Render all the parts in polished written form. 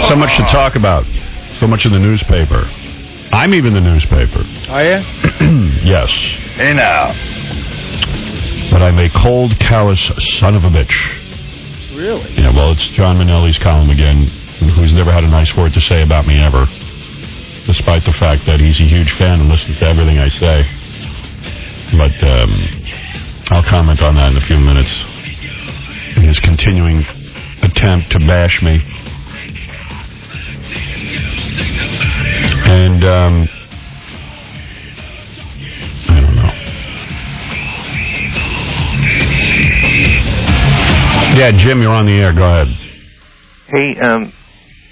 So much to talk about. So much in the newspaper. I'm even the newspaper. Are you? Yes. Hey, now. But I'm a cold, callous son of a bitch. Really? Yeah, well, it's John Manelli's column again, who's never had a nice word to say about me ever, despite the fact that he's a huge fan and listens to everything I say. But I'll comment on that in a few minutes. In his continuing attempt to bash me. And, I don't know. Yeah, Jim, you're on the air. Go ahead. Hey,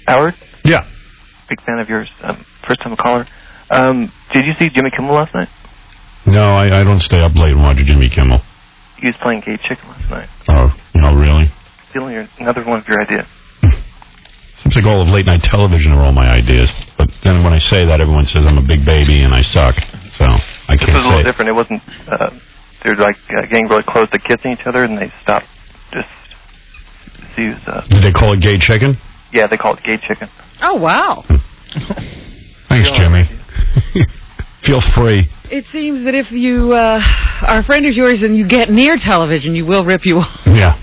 Howard? Yeah. Big fan of yours. First-time caller. Did you see Jimmy Kimmel last night? No, I don't stay up late and watch Jimmy Kimmel. He was playing Gay Chicken last night. Oh, no, really? Stealing another one of your ideas. Seems like all of late-night television are all my ideas. But then when I say that, everyone says I'm a big baby and I suck. So I can't say. This was a little different. It wasn't... they were like getting really close to kissing each other, and they stopped just to use... Did they call it Gay Chicken? Yeah, they call it Gay Chicken. Oh, wow. Thanks, Jimmy. Feel free. It seems that if you are a friend of yours and you get near television, you will rip you off. Yeah.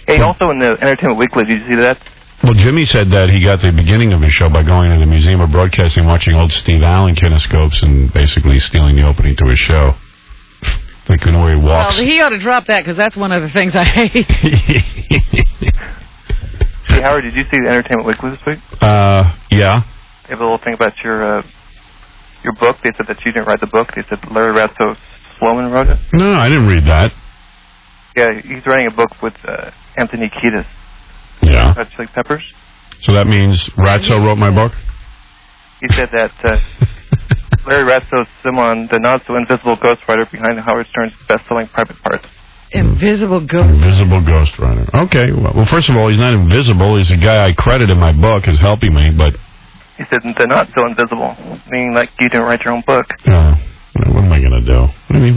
Hey, also in the Entertainment Weekly, did you see that? Well, Jimmy said that he got the beginning of his show by going to the Museum of Broadcasting, watching old Steve Allen kinescopes, and basically stealing the opening to his show. Like, you know, where he walks. Well, he ought to drop that, because that's one of the things I hate. Hey, Howard, did you see the Entertainment Weekly this week? Yeah. They have a little thing about your book. They said that you didn't write the book. They said Larry Ratso Sloman wrote it. No, I didn't read that. Yeah, he's writing a book with Anthony Kiedis. Yeah. Red Chili Peppers. So that means Ratso wrote my book? He said that Larry Ratso Simon, the not-so-invisible ghostwriter behind Howard Stern's best-selling Private Parts. Invisible ghost. Invisible ghostwriter. Okay. Well, first of all, he's not invisible. He's a guy I credit in my book as helping me, but... He said they're not so invisible, meaning like you didn't write your own book. What am I going to do? I mean,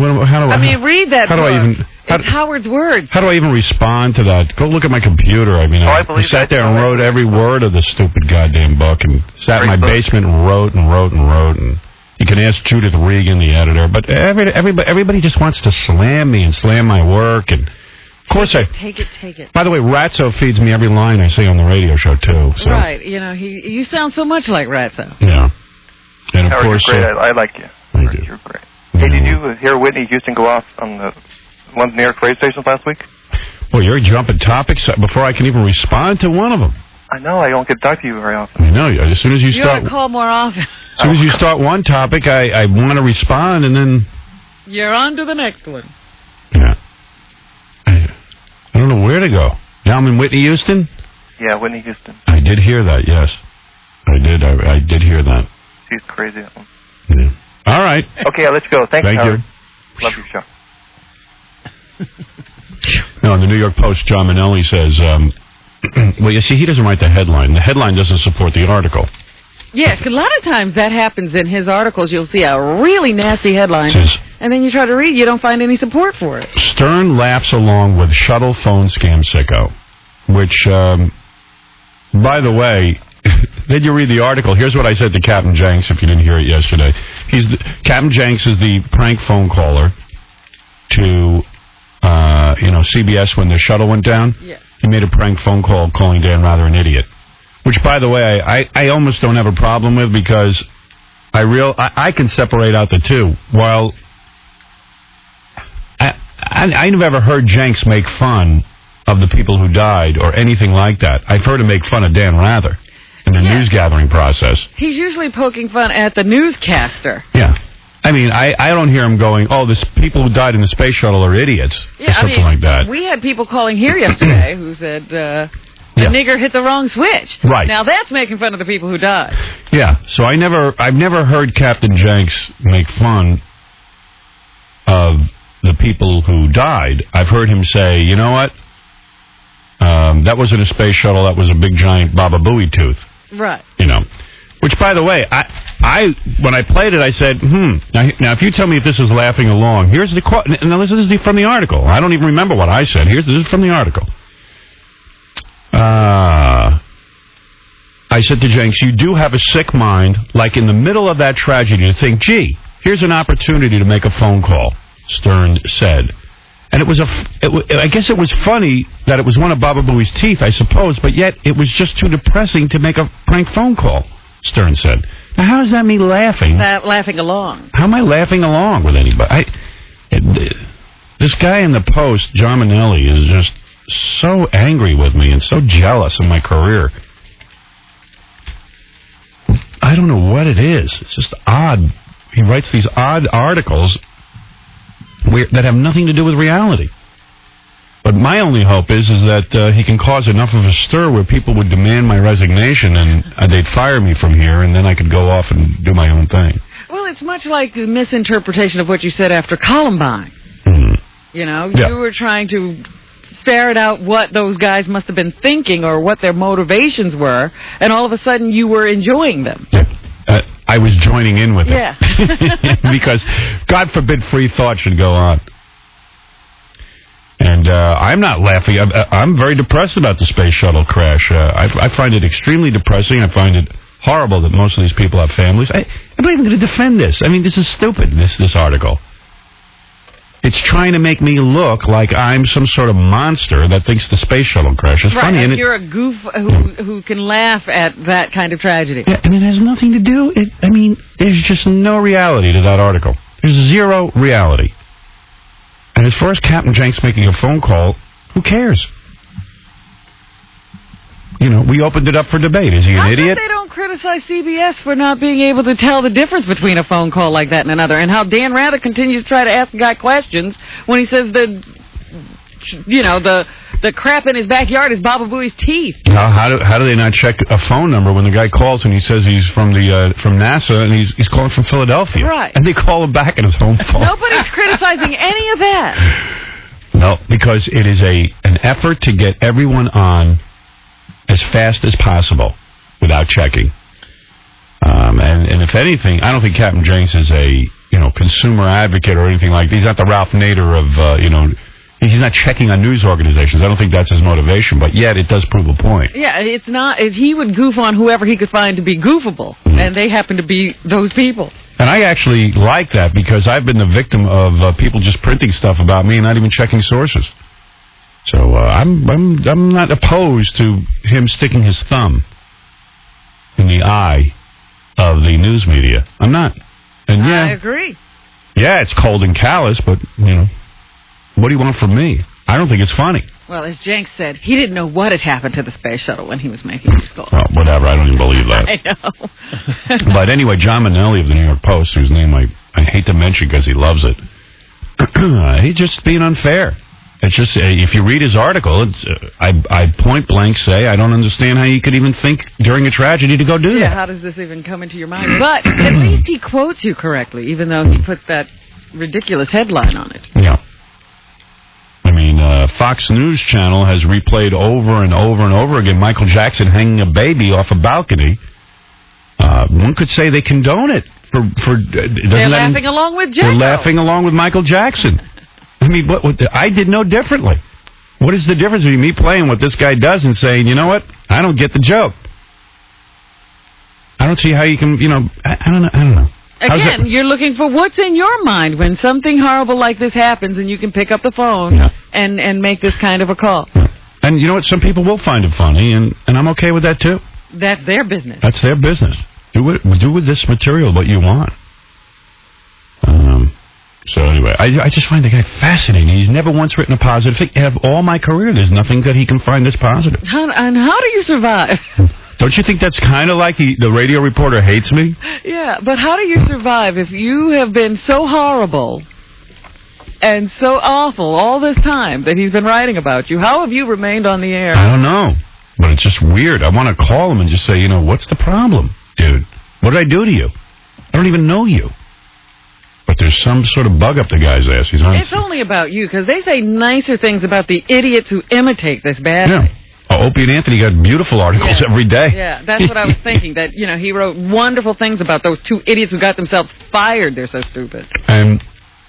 read that book. It's Howard's words. How do I even respond to that? Go look at my computer. I mean, I sat there and wrote every word of the stupid goddamn book and sat in my basement and wrote. And you can ask Judith Regan, the editor, but everybody just wants to slam me and slam my work. And of course Take it. By the way, Ratso feeds me every line I say on the radio show, too. So. Right. You know, you sound so much like Ratso. Yeah. And of Howard, course... you're great. I like you. Thank you. You're great. Hey, did you hear Whitney Houston go off on the one of the New York radio stations last week? Well, you're jumping topics before I can even respond to one of them. I know. I don't get to talk to you very often. I know. As soon as you start... ought to call more often. As soon as you start one topic, I want to respond, and then... You're on to the next one. Yeah. I don't know where to go. Now I'm in Whitney Houston? Yeah, Whitney Houston. I did hear that, yes. I did hear that. She's crazy, that one. Yeah. All right. Okay, I'll let you go. Thank you, Howard. You. Love your show. No, in the New York Post, John Manelli says, well, you see, he doesn't write the headline. The headline doesn't support the article. Yes, a lot of times that happens in his articles. You'll see a really nasty headline, and then you try to read, you don't find any support for it. Stern laughs along with shuttle phone scam sicko, which, by the way, then you read the article. Here's what I said to Captain Jenks, if you didn't hear it yesterday. Captain Jenks is the prank phone caller to, CBS when the shuttle went down. Yeah. He made a prank phone call calling Dan Rather an idiot. Which, by the way, I almost don't have a problem with because I can separate out the two. While I never heard Jenks make fun of the people who died or anything like that. I've heard him make fun of Dan Rather in the news gathering process. He's usually poking fun at the newscaster. Yeah. I mean, I don't hear him going, the people who died in the space shuttle are idiots or something like that. We had people calling here yesterday who said... The nigger hit the wrong switch. Right. Now that's making fun of the people who died. Yeah. So I've never heard Captain Jenks make fun of the people who died. I've heard him say, you know what? That wasn't a space shuttle. That was a big giant Baba Booey tooth. Right. Which, by the way, I when I played it, I said, Now, if you tell me if this is laughing along, here's the quote. Now, this is from the article. I don't even remember what I said. This is from the article. I said to Jenks, you do have a sick mind, like in the middle of that tragedy, to think, gee, here's an opportunity to make a phone call, Stern said. And I guess it was funny that it was one of Baba Booey's teeth, I suppose, but yet it was just too depressing to make a prank phone call, Stern said. Now, how is that me laughing? Laughing along. How am I laughing along with anybody? This guy in the Post, John Manelli, is just so angry with me and so jealous of my career. I don't know what it is. It's just odd. He writes these odd articles that have nothing to do with reality. But my only hope is that he can cause enough of a stir where people would demand my resignation and they'd fire me from here, and then I could go off and do my own thing. Well, it's much like the misinterpretation of what you said after Columbine. Mm-hmm. You know, you were trying to ferret out what those guys must have been thinking or what their motivations were, and all of a sudden you were enjoying them. Yeah. I was joining in with it. Yeah. Because, God forbid, free thought should go on. And I'm not laughing. I'm very depressed about the space shuttle crash. I find it extremely depressing. I find it horrible that most of these people have families. I'm not even going to defend this. I mean, this is stupid, this article. It's trying to make me look like I'm some sort of monster that thinks the space shuttle crash is funny. And you're a goof who can laugh at that kind of tragedy. Yeah, and it has nothing to do... there's just no reality to that article. There's zero reality. And as far as Captain Jenks making a phone call, who cares? You know, we opened it up for debate. Is he an idiot? They don't criticize CBS for not being able to tell the difference between a phone call like that and another, and how Dan Rather continues to try to ask the guy questions when he says the crap in his backyard is Baba Booey's teeth. How do they not check a phone number when the guy calls and he says he's from NASA and he's calling from Philadelphia? Right. And they call him back at his home phone. Nobody's criticizing any of that. No, because it is an effort to get everyone on as fast as possible without checking. And if anything, I don't think Captain Jenks is a consumer advocate or anything like that. He's not the Ralph Nader of he's not checking on news organizations. I don't think that's his motivation, but yet it does prove a point. Yeah, it's not. He would goof on whoever he could find to be goofable, and they happen to be those people. And I actually like that because I've been the victim of people just printing stuff about me and not even checking sources. So I'm not opposed to him sticking his thumb in the eye of the news media. I'm not. And I agree. Yeah, it's cold and callous, but what do you want from me? I don't think it's funny. Well, as Jenks said, he didn't know what had happened to the space shuttle when he was making his call. Well, whatever. I don't even believe that. I know. But anyway, John Manelli of the New York Post, whose name I hate to mention because he loves it, he's just being unfair. It's just, if you read his article, I point blank say, I don't understand how you could even think during a tragedy to go do that. Yeah, how does this even come into your mind? But at least he quotes you correctly, even though he put that ridiculous headline on it. Yeah. I mean, Fox News Channel has replayed over and over and over again Michael Jackson hanging a baby off a balcony. One could say they condone it. They're laughing along with Jack. They're laughing along with Michael Jackson. I mean, I did no differently. What is the difference between me playing what this guy does and saying, you know what, I don't get the joke? I don't see how you can, I don't know. Again, you're looking for what's in your mind when something horrible like this happens and you can pick up the phone and make this kind of a call. Yeah. And you know what, some people will find it funny, and I'm okay with that too. That's their business. That's their business. Do with this material what you want. So anyway, I just find the guy fascinating. He's never once written a positive thing. Out of all my career, there's nothing that he can find that's positive. And how do you survive? Don't you think that's kind of like the radio reporter hates me? Yeah, but how do you survive if you have been so horrible and so awful all this time that he's been writing about you? How have you remained on the air? I don't know, but it's just weird. I want to call him and just say, what's the problem, dude? What did I do to you? I don't even know you. But there's some sort of bug up the guy's ass. It's only about you, because they say nicer things about the idiots who imitate this badly. Yeah. Opie and Anthony got beautiful articles every day. Yeah, that's what I was thinking, that, he wrote wonderful things about those two idiots who got themselves fired. They're so stupid. And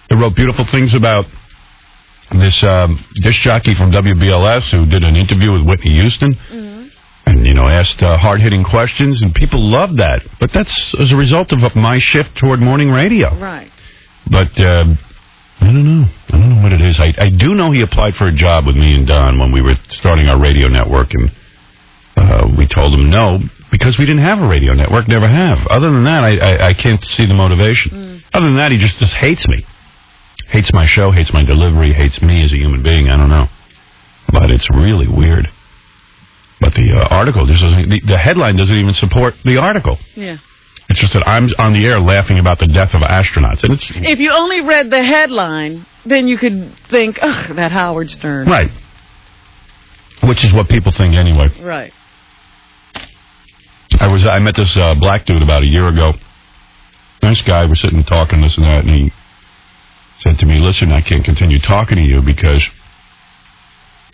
they wrote beautiful things about this disc jockey from WBLS who did an interview with Whitney Houston. Mm-hmm. And and, asked hard-hitting questions, and people loved that. But that's as a result of my shift toward morning radio. Right. But I don't know. I don't know what it is. I do know he applied for a job with me and Don when we were starting our radio network, and we told him no because we didn't have a radio network, never have. Other than that, I can't see the motivation. Other than that, he just hates me. Hates my show, hates my delivery, hates me as a human being. I don't know. But it's really weird. But the article, the headline doesn't even support the article. Yeah. It's just that I'm on the air laughing about the death of astronauts. And it's if you only read the headline, then you could think, ugh, that Howard Stern. Right. Which is what people think anyway. Right. I met this black dude about a year ago. Nice guy. We're sitting talking this and that, and he said to me, listen, I can't continue talking to you because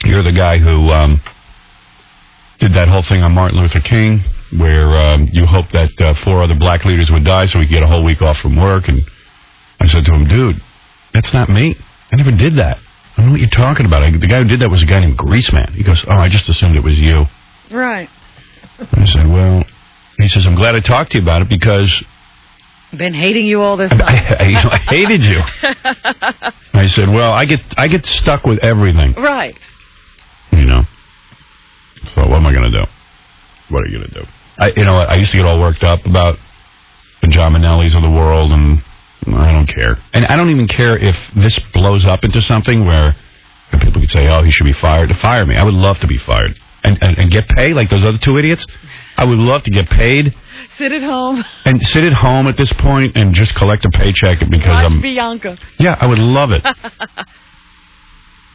you're the guy who did that whole thing on Martin Luther King where you hoped that 4 other black leaders would die so we could get a whole week off from work. And I said to him, dude, that's not me. I never did that. I don't know what you're talking about. The guy who did that was a guy named Greaseman. He goes, oh, I just assumed it was you. Right. I said, well, he says, I'm glad I talked to you about it because been hating you all this time. I hated you. I said, well, I get stuck with everything. Right. So what am I going to do? What are you going to do? I used to get all worked up about the John Manellis of the world, and I don't care. And I don't even care if this blows up into something where people could say, oh, he should be fired. To fire me. I would love to be fired. And get paid like those other 2 idiots. I would love to get paid. Sit at home. And sit at home at this point and just collect a paycheck because Watch Bianca. Yeah, I would love it.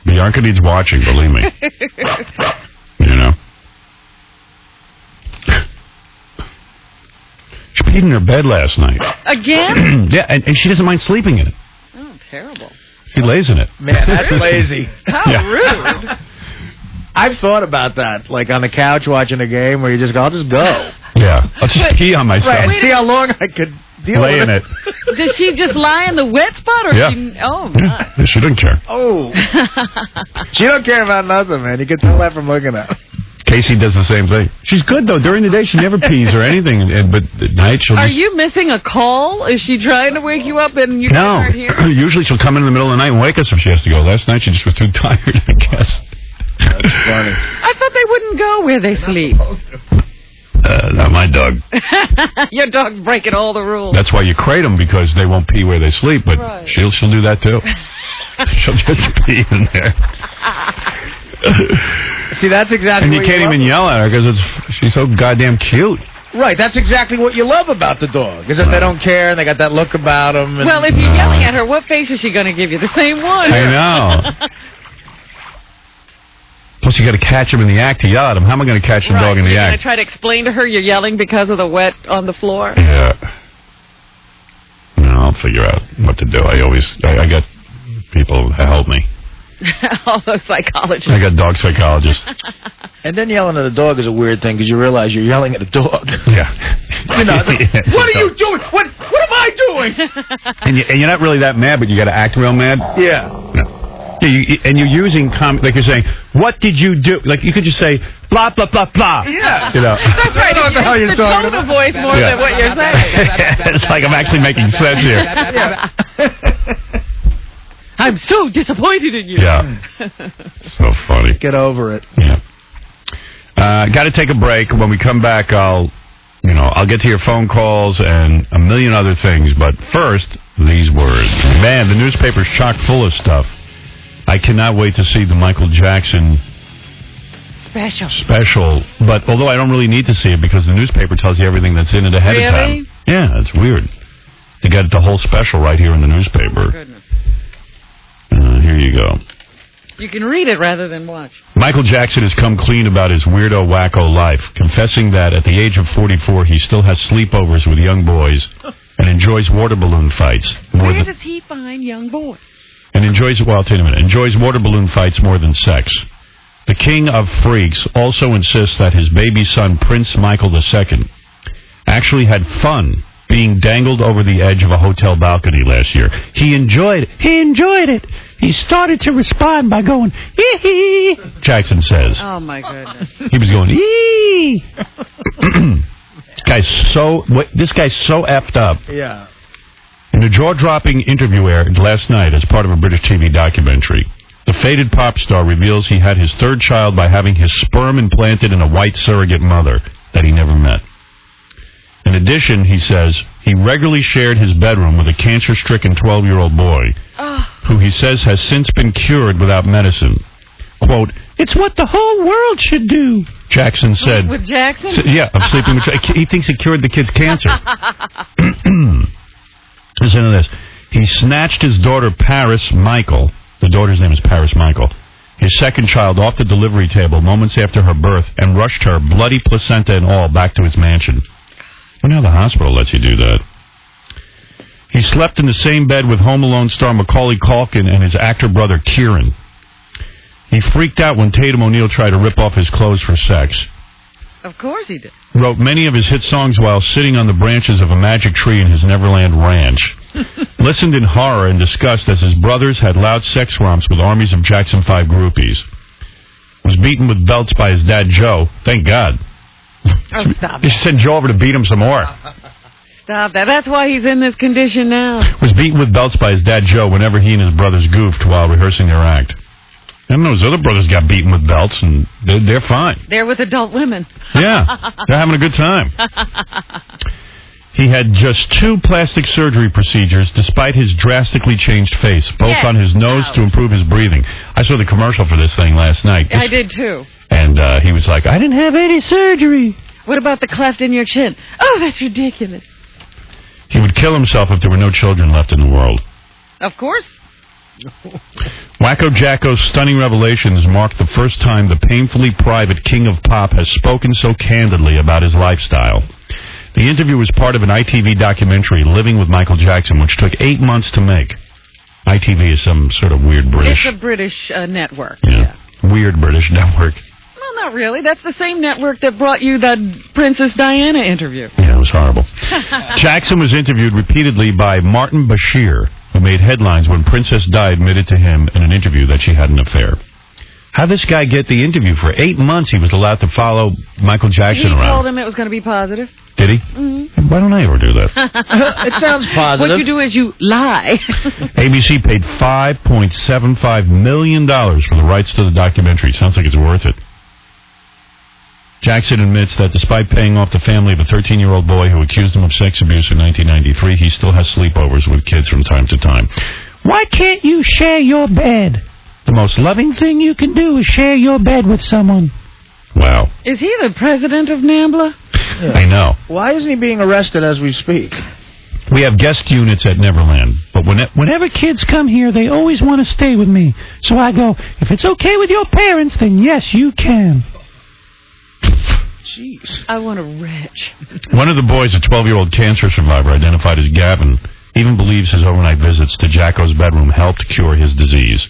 Bianca needs watching, believe me. She peed in her bed last night. Again? Yeah, and she doesn't mind sleeping in it. Oh, terrible. She lays in it. Man, that's lazy. How rude. I've thought about that, like on the couch watching a game where you just go, I'll just go. Yeah, I'll just pee on myself. Right, and see how long I could deal lay with in it. Does she just lie in the wet spot? Or yeah. Oh, my. Yeah, she doesn't care. Oh. She don't care about nothing, man. You can tell that from looking at her. Casey does the same thing. She's good, though. During the day, she never pees or anything. But at night, she'll Are you missing a call? Is she trying to wake you up and you aren't here? No. Usually she'll come in the middle of the night and wake us if she has to go. Last night, she just was too tired, I guess. That's funny. I thought they wouldn't go where they sleep. Not my dog. Your dog's breaking all the rules. That's why you crate them, because they won't pee where they sleep. But right. she'll do that, too. She'll just pee in there. See, that's exactly and you what can't even yell at her because she's so goddamn cute. Right, that's exactly what you love about the dog, is that they don't care and they got that look about them. Well, if you're yelling at her, what face is she going to give you? The same one. I know. Plus, you got to catch him in the act to yell at him. How am I going to catch the dog in the act? You're going to try to explain to her you're yelling because of the wet on the floor? Yeah. No, I'll figure out what to do. I got people that help me. All those psychologists. I got dog psychologists. And then yelling at a dog is a weird thing because you realize you're yelling at a dog. Yeah. What are you doing? What am I doing? And you're not really that mad, but you got to act real mad. Yeah. No. And you're using like you're saying, what did you do? Like you could just say blah blah blah blah. Yeah. That's right. What the hell you're talking about? The tone of voice more than what you're saying. It's like I'm actually making sense here. I'm so disappointed in you. Yeah. So funny. Get over it. Yeah. Got to take a break. When we come back, I'll get to your phone calls and a million other things. But first, these words. Man, the newspaper's chock full of stuff. I cannot wait to see the Michael Jackson special. But although I don't really need to see it because the newspaper tells you everything that's in it ahead of time. Yeah, it's weird. They got the whole special right here in the newspaper. Oh, goodness. Here you go. You can read it rather than watch. Michael Jackson has come clean about his weirdo, wacko life, confessing that at the age of 44, he still has sleepovers with young boys and enjoys water balloon fights. Where does he find young boys? And enjoys water balloon fights more than sex. The king of freaks also insists that his baby son, Prince Michael II, actually had fun being dangled over the edge of a hotel balcony last year. He enjoyed it. He started to respond by going, ee-hee, Jackson says. Oh, my goodness. He was going, ee. me. This guy's so effed up. Yeah. In a jaw-dropping interview aired last night as part of a British TV documentary, the faded pop star reveals he had his third child by having his sperm implanted in a white surrogate mother that he never met. In addition, he says, he regularly shared his bedroom with a cancer-stricken 12-year-old boy, who he says has since been cured without medicine. Quote, "It's what the whole world should do," Jackson said. With Jackson? Yeah, of sleeping with... He thinks it cured the kid's cancer. Listen to this. He snatched his daughter, Paris Michael, the daughter's name is Paris Michael, his second child, off the delivery table moments after her birth and rushed her, bloody placenta and all, back to his mansion. I wonder how the hospital lets you do that. He slept in the same bed with Home Alone star Macaulay Culkin and his actor brother Kieran. He freaked out when Tatum O'Neal tried to rip off his clothes for sex. Of course he did. Wrote many of his hit songs while sitting on the branches of a magic tree in his Neverland ranch. Listened in horror and disgust as his brothers had loud sex romps with armies of Jackson 5 groupies. Was beaten with belts by his dad Joe. Thank God. Oh, stop You should send Joe over to beat him some more. Stop that. That's why he's in this condition now. Was beaten with belts by his dad Joe whenever he and his brothers goofed while rehearsing their act. I know his other brothers got beaten with belts, and they're fine. They're with adult women. Yeah, they're having a good time. He had just 2 plastic surgery procedures despite his drastically changed face, both on his nose to improve his breathing. I saw the commercial for this thing last night. I did too. And he was like, I didn't have any surgery. What about the cleft in your chin? Oh, that's ridiculous. He would kill himself if there were no children left in the world. Of course. Wacko Jacko's stunning revelations marked the first time the painfully private king of pop has spoken so candidly about his lifestyle. The interview was part of an ITV documentary, Living with Michael Jackson, which took 8 months to make. ITV is some sort of weird British... It's a British network. Yeah. Weird British network. Well, not really. That's the same network that brought you that Princess Diana interview. Yeah, it was horrible. Jackson was interviewed repeatedly by Martin Bashir, who made headlines when Princess Di admitted to him in an interview that she had an affair. How'd this guy get the interview? For 8 months, he was allowed to follow Michael Jackson around. He told him it was going to be positive. Did he? Mm-hmm. Why don't I ever do that? It sounds positive. What you do is you lie. ABC paid $5.75 million for the rights to the documentary. Sounds like it's worth it. Jackson admits that despite paying off the family of a 13-year-old boy who accused him of sex abuse in 1993, he still has sleepovers with kids from time to time. Why can't you share your bed? The most loving thing you can do is share your bed with someone. Wow. Is he the president of NAMBLA? Yeah. I know. Why isn't he being arrested as we speak? We have guest units at Neverland, but whenever kids come here, they always want to stay with me. So I go, if it's okay with your parents, then yes, you can. Jeez. I want to retch. One of the boys, a 12-year-old cancer survivor identified as Gavin, even believes his overnight visits to Jacko's bedroom helped cure his disease.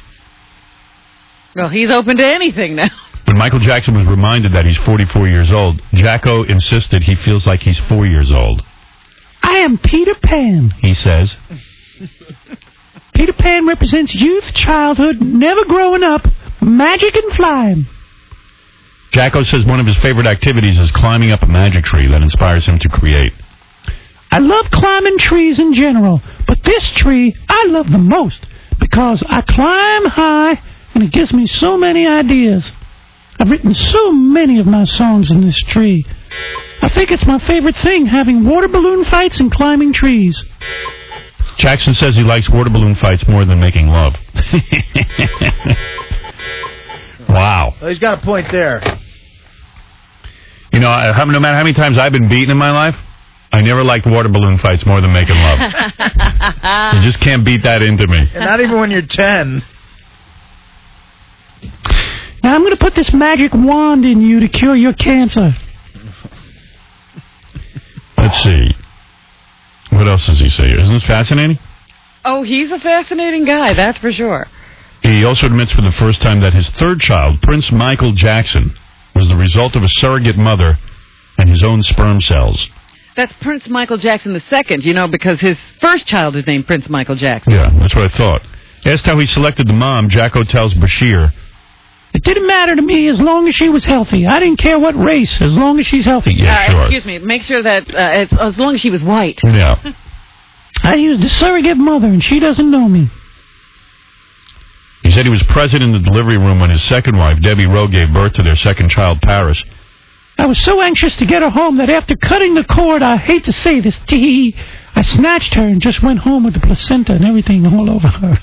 Well, he's open to anything now. When Michael Jackson was reminded that he's 44 years old, Jacko insisted he feels like he's 4 years old. I am Peter Pan, he says. Peter Pan represents youth, childhood, never growing up, magic and flying. Jacko says one of his favorite activities is climbing up a magic tree that inspires him to create. I love climbing trees in general, but this tree I love the most because I climb high and it gives me so many ideas. I've written so many of my songs in this tree. I think it's my favorite thing, having water balloon fights and climbing trees. Jackson says he likes water balloon fights more than making love. Wow. Well, he's got a point there. You know, no matter how many times I've been beaten in my life, I never liked water balloon fights more than making love. You just can't beat that into me. And not even when you're 10. Now I'm going to put this magic wand in you to cure your cancer. Let's see. What else does he say here? Isn't this fascinating? Oh, he's a fascinating guy, that's for sure. He also admits for the first time that his third child, Prince Michael Jackson, was the result of a surrogate mother and his own sperm cells. That's Prince Michael Jackson II, you know, because his first child is named Prince Michael Jackson. Yeah, that's what I thought. Asked how he selected the mom, Jacko tells Bashir, It didn't matter to me as long as she was healthy. I didn't care what race, as long as she's healthy. Yeah, sure. Excuse me. Make sure that it's, as long as she was white. Yeah. I used a surrogate mother, and she doesn't know me. He said he was present in the delivery room when his second wife, Debbie Rowe, gave birth to their second child, Paris. I was so anxious to get her home that after cutting the cord, I hate to say this, I snatched her and just went home with the placenta and everything all over her.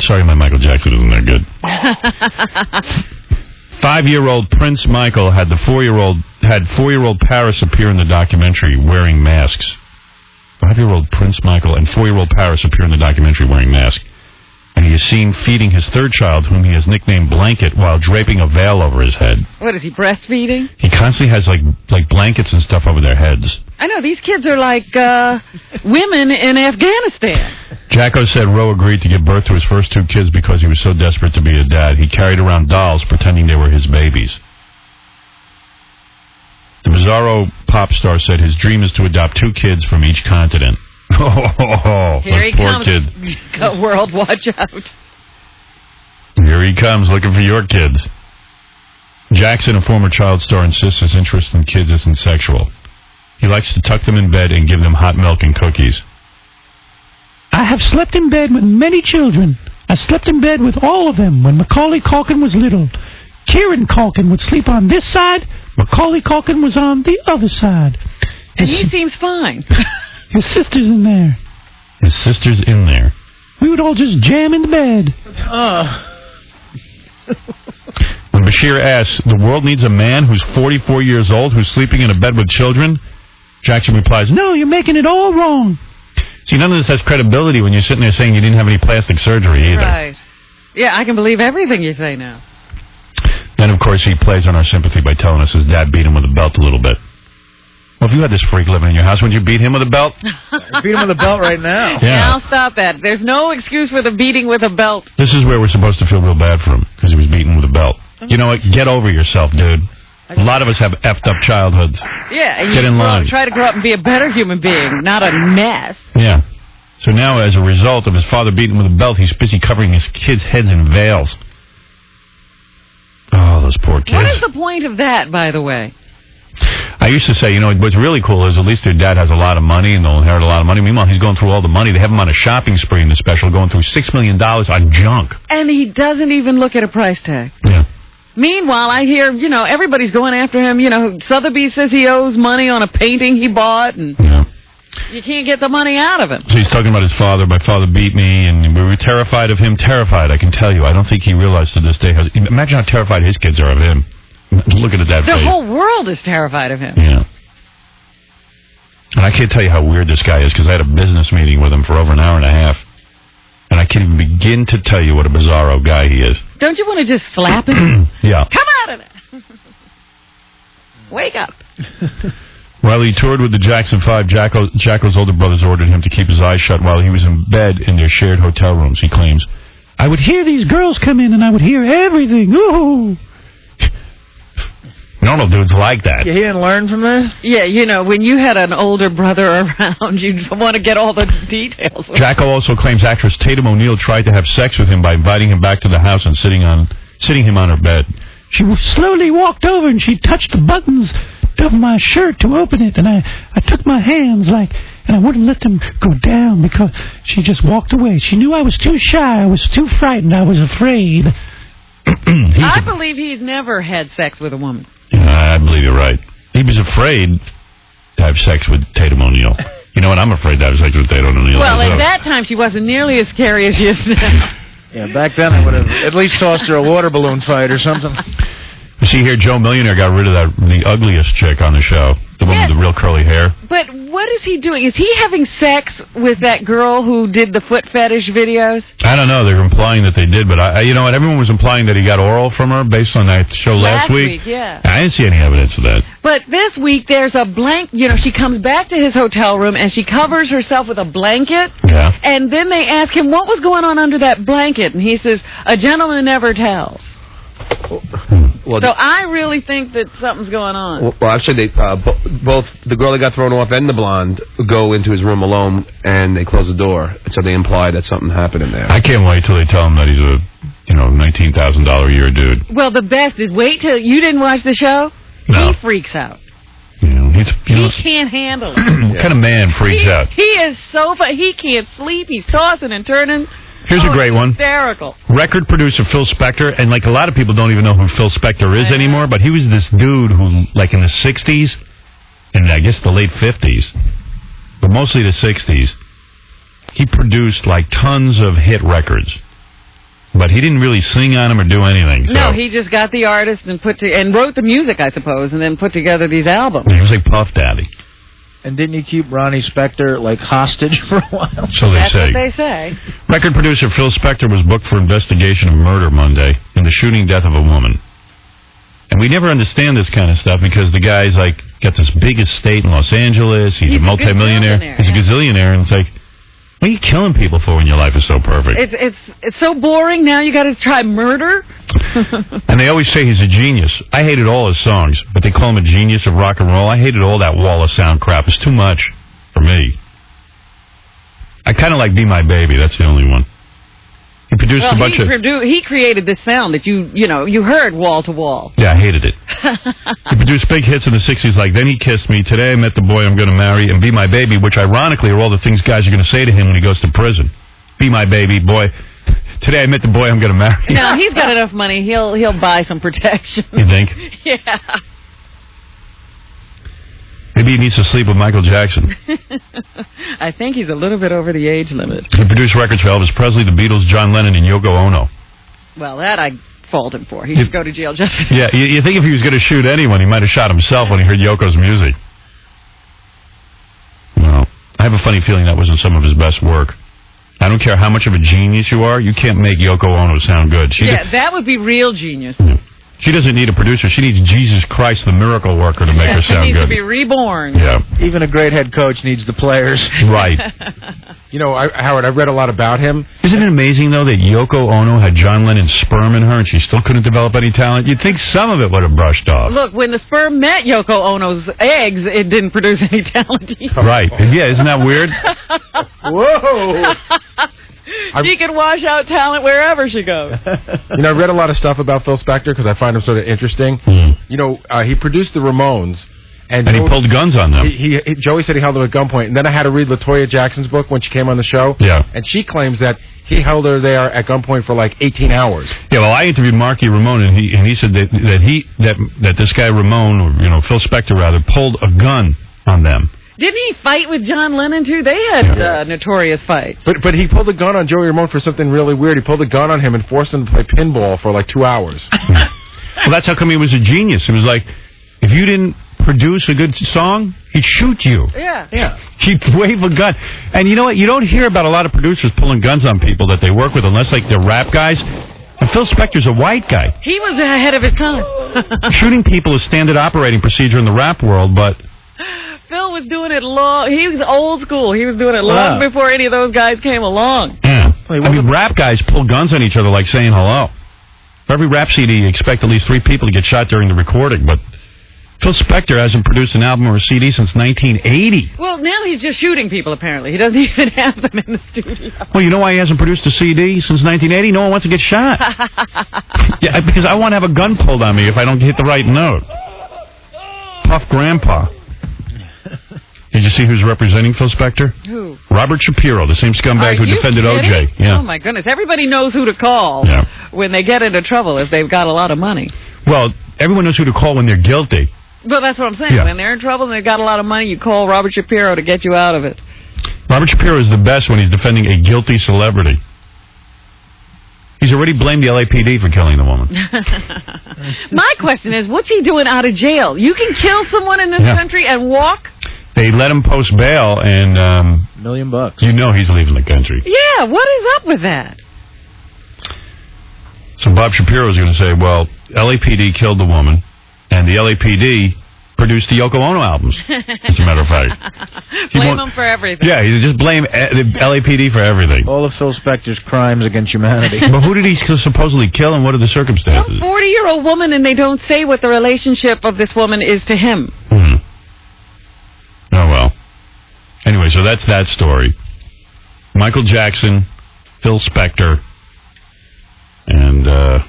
Sorry, my Michael Jackson isn't that good. 5-year-old Prince Michael had 4-year-old Paris appear in the documentary wearing masks. 5-year-old Prince Michael and 4-year-old Paris appear in the documentary wearing masks. And he is seen feeding his third child, whom he has nicknamed Blanket, while draping a veil over his head. What, is he breastfeeding? He constantly has, like blankets and stuff over their heads. I know, these kids are like women in Afghanistan. Jacko said Rowe agreed to give birth to his first 2 kids because he was so desperate to be a dad. He carried around dolls pretending they were his babies. The Bizarro pop star said his dream is to adopt 2 kids from each continent. Here he poor comes. kid. World, watch out. Here he comes, looking for your kids. Jackson, a former child star, insists his interest in kids isn't sexual. He likes to tuck them in bed and give them hot milk and cookies. I have slept in bed with many children. I slept in bed with all of them when Macaulay Culkin was little. Kieran Culkin would sleep on this side. Macaulay Culkin was on the other side. And he seems fine. His sister's in there. His sister's in there. We would all just jam in the bed. When Bashir asks, the world needs a man who's 44 years old who's sleeping in a bed with children, Jackson replies, no, you're making it all wrong. See, none of this has credibility when you're sitting there saying you didn't have any plastic surgery either. Right. Yeah, I can believe everything you say now. Then, of course, he plays on our sympathy by telling us his dad beat him with a belt a little bit. Well, if you had this freak living in your house, would you beat him with a belt? Beat him with a belt right now. Yeah. Now stop that. There's no excuse for the beating with a belt. This is where we're supposed to feel real bad for him, because he was beaten with a belt. You know what? Get over yourself, dude. A lot of us have effed up childhoods. Yeah. Get in line. Try to grow up and be a better human being, not a mess. Yeah. So now, as a result of his father beating him with a belt, he's busy covering his kids' heads in veils. Oh, those poor kids. What is the point of that, by the way? I used to say, you know, what's really cool is at least their dad has a lot of money and they'll inherit a lot of money. Meanwhile, he's going through all the money. They have him on a shopping spree in the special, going through $6 million on junk. And he doesn't even look at a price tag. Yeah. Meanwhile, I hear, you know, everybody's going after him. You know, Sotheby's says he owes money on a painting he bought, and you can't get the money out of him. So he's talking about his father. My father beat me, and we were terrified of him. Terrified, I can tell you. I don't think he realized to this day. Imagine how terrified his kids are of him. Look at that face. The whole world is terrified of him. Yeah. And I can't tell you how weird this guy is, because I had a business meeting with him for over an hour and a half. And I can't even begin to tell you what a bizarro guy he is. Don't you want to just slap him? Yeah. Come out of there. Wake up. While he toured with the Jackson 5, Jacko's older brothers ordered him to keep his eyes shut while he was in bed in their shared hotel rooms, he claims. I would hear these girls come in, and I would hear everything. Ooh. Normal dudes like that. Yeah, he didn't learn from this? Yeah, you know, when you had an older brother around, you'd want to get all the details. Jacko also claims actress Tatum O'Neal tried to have sex with him by inviting him back to the house and sitting him on her bed. She slowly walked over, and she touched the buttons of my shirt to open it, and I took my hands, and I wouldn't let them go down because she just walked away. She knew I was too shy. I was too frightened. I was afraid. I believe he's never had sex with a woman. I believe you're right. He was afraid to have sex with Tatum O'Neal. You know what? I'm afraid to have sex with Tatum O'Neal. Well, at that time, she wasn't nearly as scary as she is now. Yeah, back then I would have at least tossed her a water balloon fight or something. You see here, Joe Millionaire got rid of the ugliest chick on the show. The one with the real curly hair. But what is he doing? Is he having sex with that girl who did the foot fetish videos? I don't know. They're implying that they did, but you know what? Everyone was implying that he got oral from her based on that show last week. Yeah. I didn't see any evidence of that. But this week, there's a blank, you know, she comes back to his hotel room and she covers herself with a blanket. Yeah. And then they ask him what was going on under that blanket. And he says, a gentleman never tells. So I really think that something's going on. Well, actually, both the girl that got thrown off and the blonde go into his room alone, and they close the door. So they imply that something happened in there. I can't wait till they tell him that he's a, $19,000 a year dude. Well, the best is wait till you didn't watch the show. No. He freaks out. He can't handle it. What kind of man freaks out? He is so fun. He can't sleep. He's tossing and turning. Here's a great one. Hysterical. Record producer Phil Spector, and a lot of people don't even know who Phil Spector is anymore, but he was this dude who, in the 60s, and I guess the late 50s, but mostly the 60s, he produced tons of hit records. But he didn't really sing on them or do anything. So. No, he just got the artist and wrote the music, I suppose, and then put together these albums. He was like Puff Daddy. And didn't he keep Ronnie Spector hostage for a while? So they That's say. what they say. Record producer Phil Spector was booked for investigation of murder Monday in the shooting death of a woman. And we never understand this kind of stuff because the guy's got this big estate in Los Angeles. He's a multimillionaire. He's a gazillionaire, and it's what are you killing people for when your life is so perfect? It's so boring. Now you got to try murder. And they always say he's a genius. I hated all his songs, but they call him a genius of rock and roll. I hated all that wall of sound crap. It's too much for me. I kind of like Be My Baby. That's the only one. He produced a bunch of... He created this sound that you heard wall to wall. Yeah, I hated it. He produced big hits in the 60s like Then He Kissed Me, Today I Met the Boy I'm Gonna Marry, and Be My Baby, which ironically are all the things guys are going to say to him when he goes to prison. Be My Baby, boy. Today I Met the Boy I'm Gonna Marry. No, he's got enough money. He'll buy some protection. You think? Yeah. Maybe he needs to sleep with Michael Jackson. I think he's a little bit over the age limit. He produced records for Elvis Presley, the Beatles, John Lennon, and Yoko Ono. Well, that I fault him for. He should go to jail just for that. Yeah, you think if he was going to shoot anyone, he might have shot himself when he heard Yoko's music. Well, I have a funny feeling that wasn't some of his best work. I don't care how much of a genius you are, you can't make Yoko Ono sound good. That would be real genius. Yeah. She doesn't need a producer. She needs Jesus Christ, the miracle worker, to make her sound she needs good. to be reborn. Yeah. Even a great head coach needs the players. Right. Howard, I've read a lot about him. Isn't it amazing, though, that Yoko Ono had John Lennon's sperm in her and she still couldn't develop any talent? You'd think some of it would have brushed off. Look, when the sperm met Yoko Ono's eggs, it didn't produce any talent either. Right. Yeah, isn't that weird? Whoa! She can wash out talent wherever she goes. I read a lot of stuff about Phil Spector because I find him sort of interesting. He produced the Ramones. And he pulled guns on them. Joey said he held them at gunpoint. And then I had to read LaToya Jackson's book when she came on the show. Yeah. And she claims that he held her there at gunpoint for 18 hours. Yeah, well, I interviewed Marky Ramone, and he said that this guy Ramone, or Phil Spector rather, pulled a gun on them. Didn't he fight with John Lennon, too? They had notorious fights. But he pulled a gun on Joey Ramone for something really weird. He pulled a gun on him and forced him to play pinball for 2 hours. Well, that's how come he was a genius. It was like, if you didn't produce a good song, he'd shoot you. Yeah. He'd wave a gun. And you know what? You don't hear about a lot of producers pulling guns on people that they work with unless, they're rap guys. And Phil Spector's a white guy. He was ahead of his time. Shooting people is standard operating procedure in the rap world, but... Phil was doing it he was old school. He was doing it long before any of those guys came along. Yeah. Rap guys pull guns on each other like saying hello. For every rap CD, you expect at least 3 people to get shot during the recording, but Phil Spector hasn't produced an album or a CD since 1980. Well, now he's just shooting people, apparently. He doesn't even have them in the studio. Well, you know why he hasn't produced a CD since 1980? No one wants to get shot. Yeah, because I want to have a gun pulled on me if I don't hit the right note. Puff Grandpa. Did you see who's representing Phil Spector? Who? Robert Shapiro, the same scumbag who defended kidding? O.J. Yeah. Oh, my goodness. Everybody knows who to call when they get into trouble if they've got a lot of money. Well, everyone knows who to call when they're guilty. Well, that's what I'm saying. Yeah. When they're in trouble and they've got a lot of money, you call Robert Shapiro to get you out of it. Robert Shapiro is the best when he's defending a guilty celebrity. He's already blamed the LAPD for killing the woman. My question is, what's he doing out of jail? You can kill someone in this country and walk? They let him post bail, and $1 million. You know he's leaving the country. Yeah, what is up with that? So Bob Shapiro is going to say, well, LAPD killed the woman, and the LAPD produced the Yoko Ono albums, as a matter of fact. Blame him for everything. Yeah, he just blame the LAPD for everything. All of Phil Spector's crimes against humanity. But who did he supposedly kill, and what are the circumstances? Some 40-year-old woman, and they don't say what the relationship of this woman is to him. Oh, well. Anyway, so that's that story. Michael Jackson, Phil Spector, and, I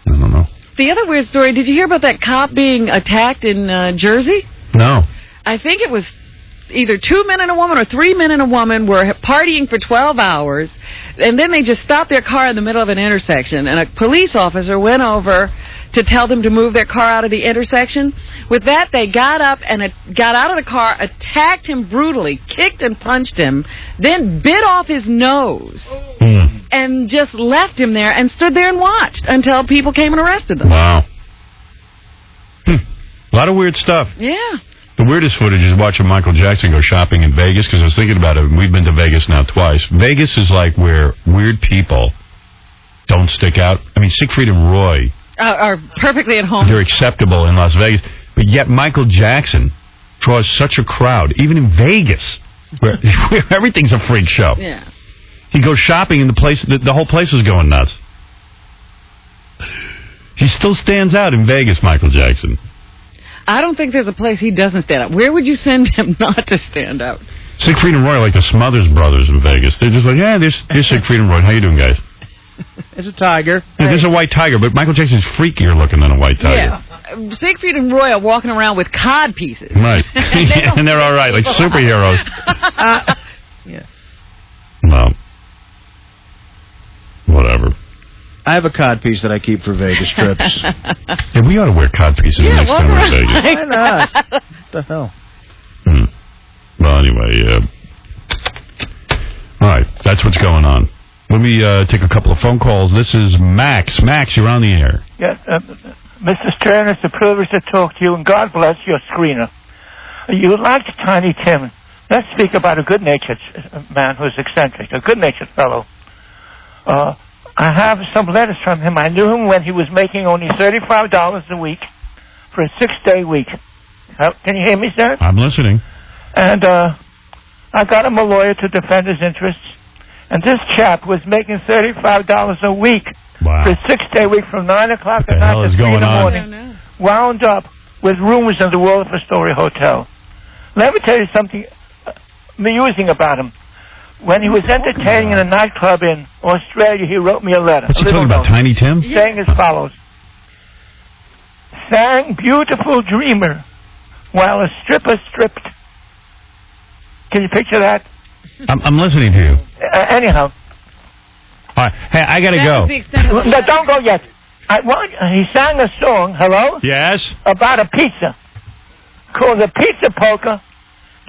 don't know. The other weird story, did you hear about that cop being attacked in Jersey? No. I think it was either 2 men and a woman or 3 men and a woman were partying for 12 hours, and then they just stopped their car in the middle of an intersection, and a police officer went over to tell them to move their car out of the intersection. With that, they got up and got out of the car, attacked him brutally, kicked and punched him, then bit off his nose, and just left him there and stood there and watched until people came and arrested them. Wow. A lot of weird stuff. Yeah. The weirdest footage is watching Michael Jackson go shopping in Vegas, because I was thinking about it. We've been to Vegas now twice. Vegas is like where weird people don't stick out. I mean, Siegfried and Roy Are perfectly at home. they're acceptable in Las Vegas. But yet Michael Jackson draws such a crowd, even in Vegas, where everything's a freak show. Yeah. He goes shopping, and the whole place is going nuts. He still stands out in Vegas, Michael Jackson. I don't think there's a place he doesn't stand out. Where would you send him not to stand out? Siegfried and Roy are like the Smothers Brothers in Vegas. They're just like, yeah, there's Siegfried and Roy. How you doing, guys? It's a tiger. Yeah, there's a white tiger, but Michael Jackson's freakier looking than a white tiger. Yeah. Siegfried and Roy are walking around with cod pieces. Right. And they're all right, like superheroes. Yeah. Well, whatever. I have a cod piece that I keep for Vegas trips. Yeah, we ought to wear cod pieces next time we're in Vegas. Why not? What the hell? Well, anyway, all right, that's what's going on. Let me take a couple of phone calls. This is Max. Max, you're on the air. Yes, Mrs. Turner, it's a privilege to talk to you, and God bless your screener. You liked Tiny Tim. Let's speak about a good-natured man who's eccentric, a good-natured fellow. I have some letters from him. I knew him when he was making only $35 a week for a 6-day week. Can you hear me, sir? I'm listening. And I got him a lawyer to defend his interests. And this chap was making $35 a week Wow. for a 6-day week from 9 o'clock What at the night hell to is 3 in going the on? morning. Wound up with rooms in the Waldorf Astoria Hotel. Let me tell you something amusing about him. When he was entertaining in a nightclub in Australia, he wrote me a letter. What's he talking about, Tiny Tim? Saying as follows. Sang Beautiful Dreamer while a stripper stripped. Can you picture that? I'm listening to you. Anyhow. All right. Hey, I got to go. No, don't go yet. He sang a song, hello? Yes? About a pizza called the Pizza Polka.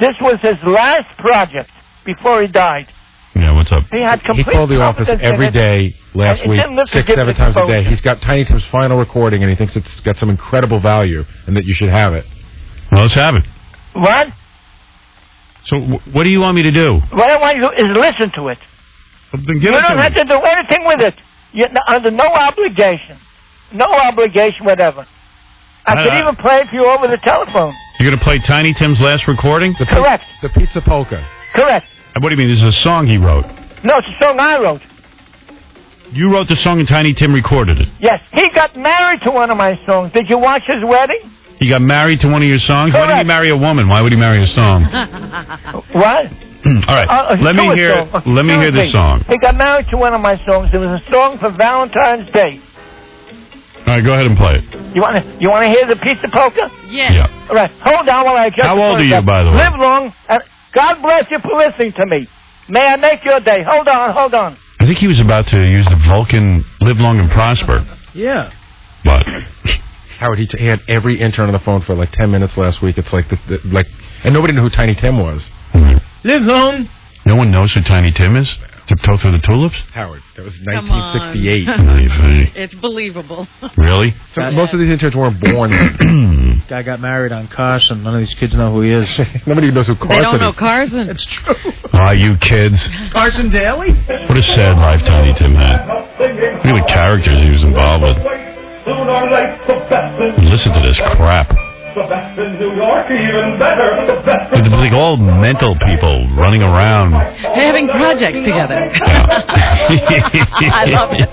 This was his last project before he died. Yeah, what's up? He had complete called the office confidence every in it. day last And it week, didn't look 6, as if 7 it's times a supposed day. to. He's got Tiny Tim's final recording, and he thinks it's got some incredible value, and that you should have it. Well, let's have it. What? So, what do you want me to do? What I want you to do is listen to it. Well, then You give it don't to have me. to do anything with it. You're under no obligation. No obligation whatever. I could even play it for you over the telephone. You're going to play Tiny Tim's last recording? Correct. The Pizza Polka. Correct. And what do you mean? This is a song he wrote. No, it's a song I wrote. You wrote the song and Tiny Tim recorded it. Yes. He got married to one of my songs. Did you watch his wedding? He got married to one of your songs? Why did he Correct. marry a woman? Why would he marry a song? What? All right. Let me hear the song. He got married to one of my songs. It was a song for Valentine's Day. All right, go ahead and play it. You want to hear the Pizza Polka? Yeah. All right. Hold on while I adjust. How the old are you, phonograph. by the way? Live long. And God bless you for listening to me. May I make your day? Hold on. I think he was about to use the Vulcan Live Long and Prosper. Yeah. But Howard, he had every intern on the phone for like 10 minutes last week. It's like, and nobody knew who Tiny Tim was. Live long. no one knows who Tiny Tim is? Tiptoe Through the Tulips? Howard, that was Come on. 1968. It's believable. Really? So most of these interns weren't born then. Guy got married on Carson. None of these kids know who he is. Nobody knows who Carson They don't know is. Carson. It's true. Ah, you kids. Carson Daly? What a sad life Tiny Tim had. Look at the characters he was involved with. Listen to this crap. It was like all mental people running around. Having projects together. I love it.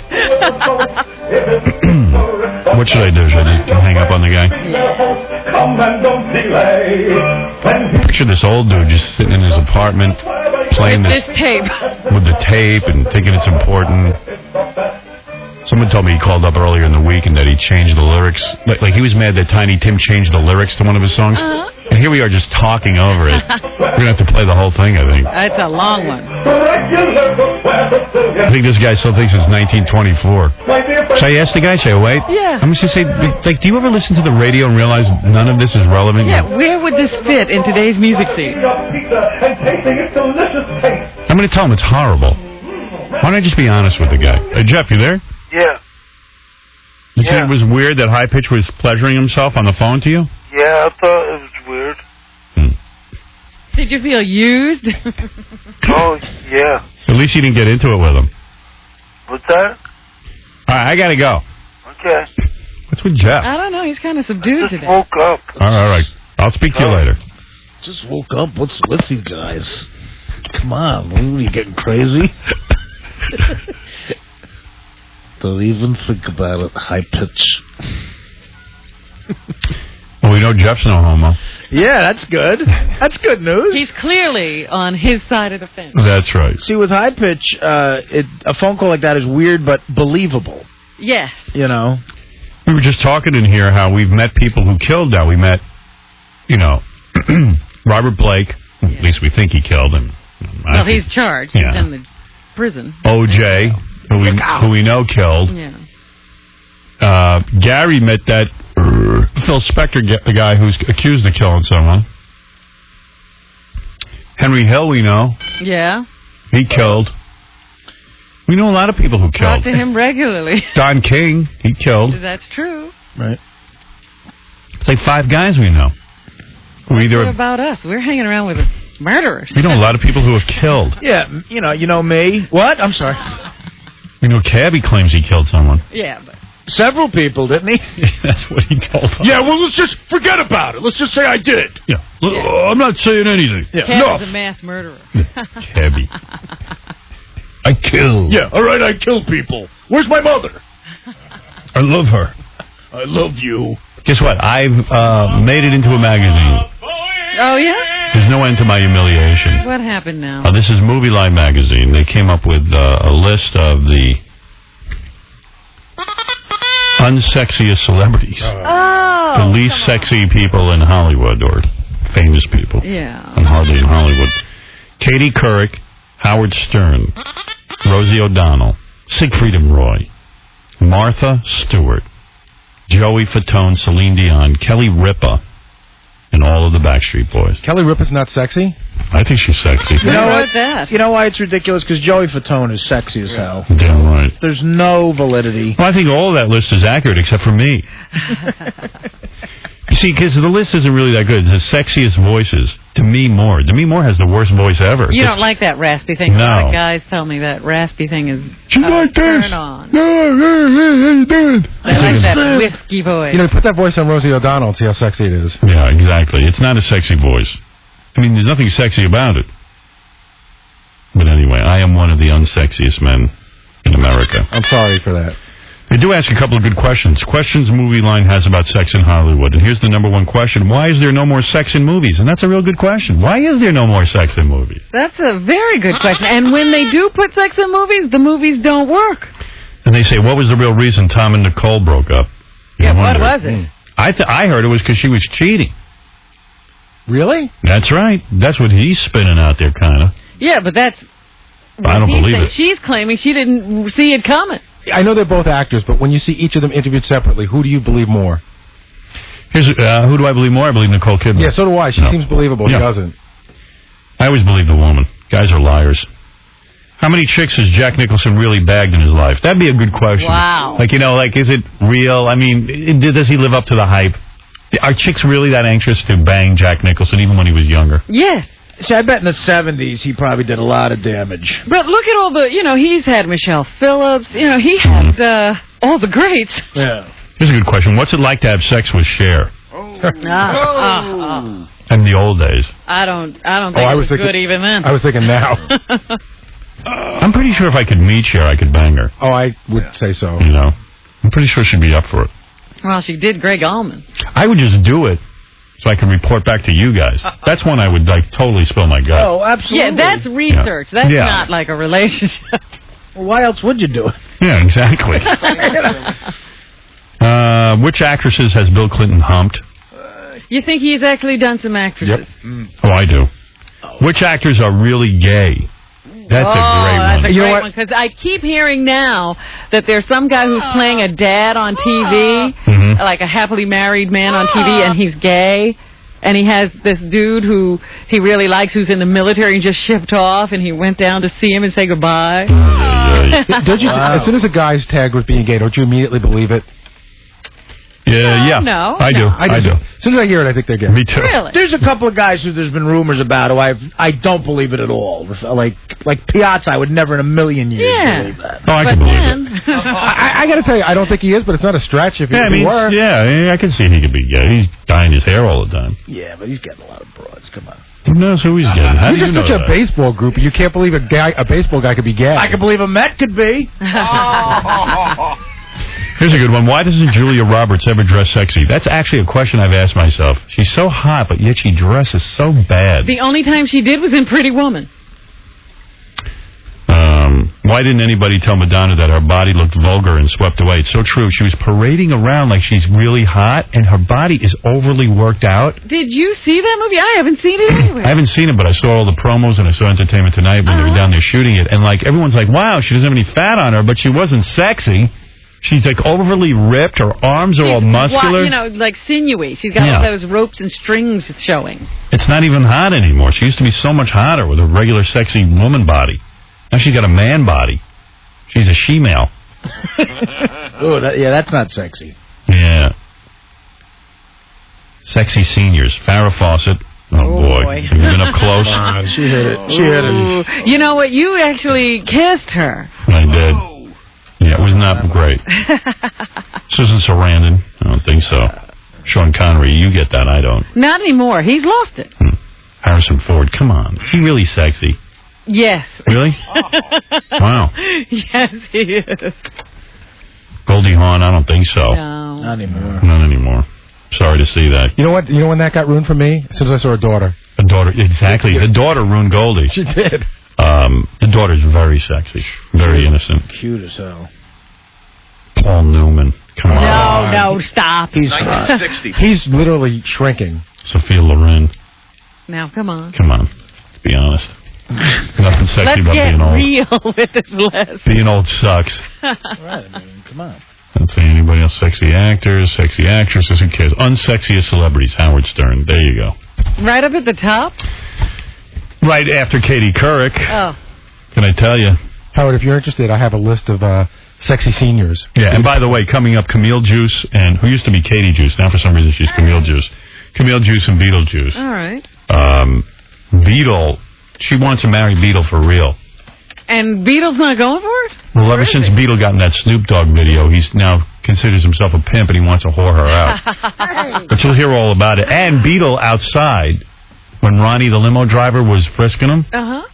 What should I do? Should I just hang up on the guy? Picture this old dude just sitting in his apartment playing this tape. With the tape and thinking it's important. Someone told me he called up earlier in the week and that he changed the lyrics. Like he was mad that Tiny Tim changed the lyrics to one of his songs. And here we are just talking over it. We're going to have to play the whole thing, I think. That's a long one. I think this guy still thinks it's 1924. Should I ask the guy? Should I wait? Yeah. I'm just going to say, like, do you ever listen to the radio and realize none of this is relevant? Yeah, where would this fit in today's music scene? I'm going to tell him it's horrible. Why don't I just be honest with the guy? Jeff, you there? Yeah. You think it was weird that High Pitch was pleasuring himself on the phone to you? Yeah, I thought it was weird. Did you feel used? Oh, yeah. At least you didn't get into it with him. What's that? All right, I got to go. Okay. What's with Jeff? I don't know. He's kind of subdued today. Woke up. All right. I'll speak to you later. Just woke up. What's with you guys? Come on. What are you getting crazy? Don't even think about it. High Pitch. Well, we know Jeff's no homo. Yeah, that's good. That's good news. He's clearly on his side of the fence. That's right. See, with High Pitch, a phone call like that is weird but believable. Yes. You know? We were just talking in here how we've met people who killed that. We met, Robert Blake. At least we think he killed him. Well, he's charged. He's in the prison. O.J., who we know killed. Yeah. Gary met that Phil Spector, the guy who's accused of killing someone. Henry Hill, we know. Yeah. He killed. We know a lot of people who killed. Talk to him regularly. Don King, he killed. That's true. Right. It's like 5 guys we know. What about us? We're hanging around with murderers. We know a lot of people who have killed. Yeah, you know me. What? I'm sorry. You know, Cabby claims he killed someone. Yeah, but several people, didn't he? That's what he told us. Yeah, well, let's just forget about it. Let's just say I did. Yeah. I'm not saying anything. Yeah. Cabby's a mass murderer. Cabby. I killed. Yeah, all right, I killed people. Where's my mother? I love her. I love you. Guess what? I've made it into a magazine. Oh, yeah? There's no end to my humiliation. What happened now? This is Movie Line magazine. They came up with a list of the unsexiest celebrities. Oh. The least sexy people in Hollywood, or famous people. Yeah. And hardly in Hollywood. Katie Couric, Howard Stern, Rosie O'Donnell, Siegfried and Roy, Martha Stewart, Joey Fatone, Celine Dion, Kelly Ripa, and all of the Backstreet Boys. Kelly Ripa's not sexy? I think she's sexy. You know what? You know why it's ridiculous? Because Joey Fatone is sexy as hell. Damn right. There's no validity. Well, I think all of that list is accurate except for me. See, because the list isn't really that good. The sexiest voices, Demi Moore. Demi Moore has the worst voice ever. You don't like that raspy thing. No. A lot of guys tell me that raspy thing is She's like this. turn on. How you doing? I like that whiskey voice. Put that voice on Rosie O'Donnell and see how sexy it is. Yeah, exactly. It's not a sexy voice. I mean, there's nothing sexy about it. But anyway, I am one of the unsexiest men in America. I'm sorry for that. They do ask a couple of good questions. Questions Movie Line has about sex in Hollywood. And here's the number one question. Why is there no more sex in movies? And that's a real good question. Why is there no more sex in movies? That's a very good question. And when they do put sex in movies, the movies don't work. And they say, what was the real reason Tom and Nicole broke up? Yeah, what was it? I heard it was because she was cheating. Really? That's right. That's what he's spinning out there, kind of. Yeah, but that's... I don't believe it. She's claiming she didn't see it coming. I know they're both actors, but when you see each of them interviewed separately, who do you believe more? Here's who do I believe more? I believe Nicole Kidman. Yeah, so do I. She seems believable. Yeah. He doesn't. I always believe the woman. Guys are liars. How many chicks has Jack Nicholson really bagged in his life? That'd be a good question. Wow. Like, is it real? I mean, does he live up to the hype? Are chicks really that anxious to bang Jack Nicholson, even when he was younger? Yes. See, I bet in the 70s he probably did a lot of damage. But look at all the, he's had Michelle Phillips. He had all the greats. Yeah. Here's a good question. What's it like to have sex with Cher? In the old days. I don't think I it was was thinking- good even then. I was thinking now. I'm pretty sure if I could meet Cher, I could bang her. Oh, I would say so. You know, I'm pretty sure she'd be up for it. Well, she did Greg Allman. I would just do it so I can report back to you guys. That's when I would like totally spill my guts. Oh, absolutely. Yeah, that's research. Yeah. That's Yeah. not like a relationship. Well, why else would you do it? Yeah, exactly. Which actresses has Bill Clinton humped? You think he's actually done some actresses? Oh, I do. Which actors are really gay? That's a great That's one. a great one, because I keep hearing now that there's some guy who's playing a dad on TV, like a happily married man on TV, and he's gay. And he has this dude who he really likes who's in the military and just shipped off, and he went down to see him and say goodbye. Don't you? As soon as a guy's tagged with being gay, don't you immediately believe it? Yeah. No, I do. I do. As soon as I hear it, I think they're gay. Me too. Really? There's a couple of guys who there's been rumors about who I don't believe it at all. Like Piazza, I would never in a million years believe that. Oh, I can believe it. I got to tell you, I don't think he is, but it's not a stretch if he were. Yeah, I can see he could be gay. He's dyeing his hair all the time. Yeah, but he's getting a lot of broads. Come on. Who knows who he's getting? How do You're you just know such a that? baseball group. You can't believe a baseball guy could be gay. I can believe a Met could be. Here's a good one. Why doesn't Julia Roberts ever dress sexy? That's actually a question I've asked myself. She's so hot, but yet she dresses so bad. The only time she did was in Pretty Woman. Why didn't anybody tell Madonna that her body looked vulgar and swept away? It's so true. She was parading around like she's really hot, and her body is overly worked out. Did you see that movie? I haven't seen it anywhere. I haven't seen it, but I saw all the promos and I saw Entertainment Tonight when they were down there shooting it. And like everyone's like, wow, she doesn't have any fat on her, but she wasn't sexy. She's like overly ripped. Her arms are all muscular. Like sinewy. She's got all those ropes and strings showing. It's not even hot anymore. She used to be so much hotter with a regular sexy woman body. Now she's got a man body. She's a she-male. Oh, that's not sexy. Yeah. Sexy seniors. Farrah Fawcett. Oh, boy. Have you been up close? She hit it. She hit it. You know what? You actually kissed her. I did. Yeah, it was not great. Susan Sarandon. I don't think so. Sean Connery. You get that. I don't. Not anymore. He's lost it. Harrison Ford. Come on. Is he really sexy? Yes. Really? Wow. Yes, he is. Goldie Hawn. I don't think so. No. Not anymore. Not anymore. Sorry to see that. You know what? You know when that got ruined for me? As soon as I saw her daughter. The daughter. Exactly. The daughter ruined Goldie. She did. The daughter's very sexy. Very innocent. Cute as hell. Paul Newman. Come on. No, stop. He's 1960. He's literally shrinking. Sophia Loren. Now, come on. Come on. Let's be honest. Nothing sexy Let's about get being old. real with this list. Being old sucks. Right, I mean, come on. Don't say anybody else. Sexy actors, sexy actresses. Who cares? Unsexiest celebrities. Howard Stern. There you go. Right up at the top? Right after Katie Couric. Oh. Can I tell you? Howard, if you're interested, I have a list of sexy seniors. Yeah, and by the way, coming up, Camille Juice, and who used to be Katie Juice. Now for some reason she's Camille Juice. Camille Juice and Beetlejuice. All right. Beetle, she wants to marry Beetle for real. And Beetle's not going for it? Well, ever since Beetle got in that Snoop Dogg video, he's now considers himself a pimp and he wants to whore her out. But you'll hear all about it. And Beetle outside, when Ronnie the limo driver was frisking him,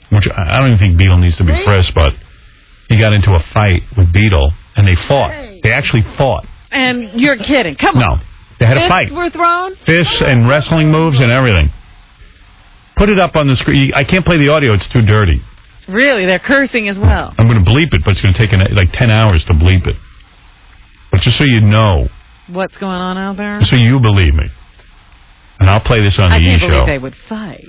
which I don't even think Beetle needs to be frisked, but he got into a fight with Beetle and they fought. They actually fought. And you're kidding. Come on. No, they had a fight. Fists were thrown? Fists and wrestling moves and everything. Put it up on the screen. I can't play the audio. It's too dirty. Really? They're cursing as well. I'm going to bleep it, but it's going to take like 10 hours to bleep it. But just so you know. What's going on out there? So you believe me. And I'll play this on the I can't E! believe Show. they would fight.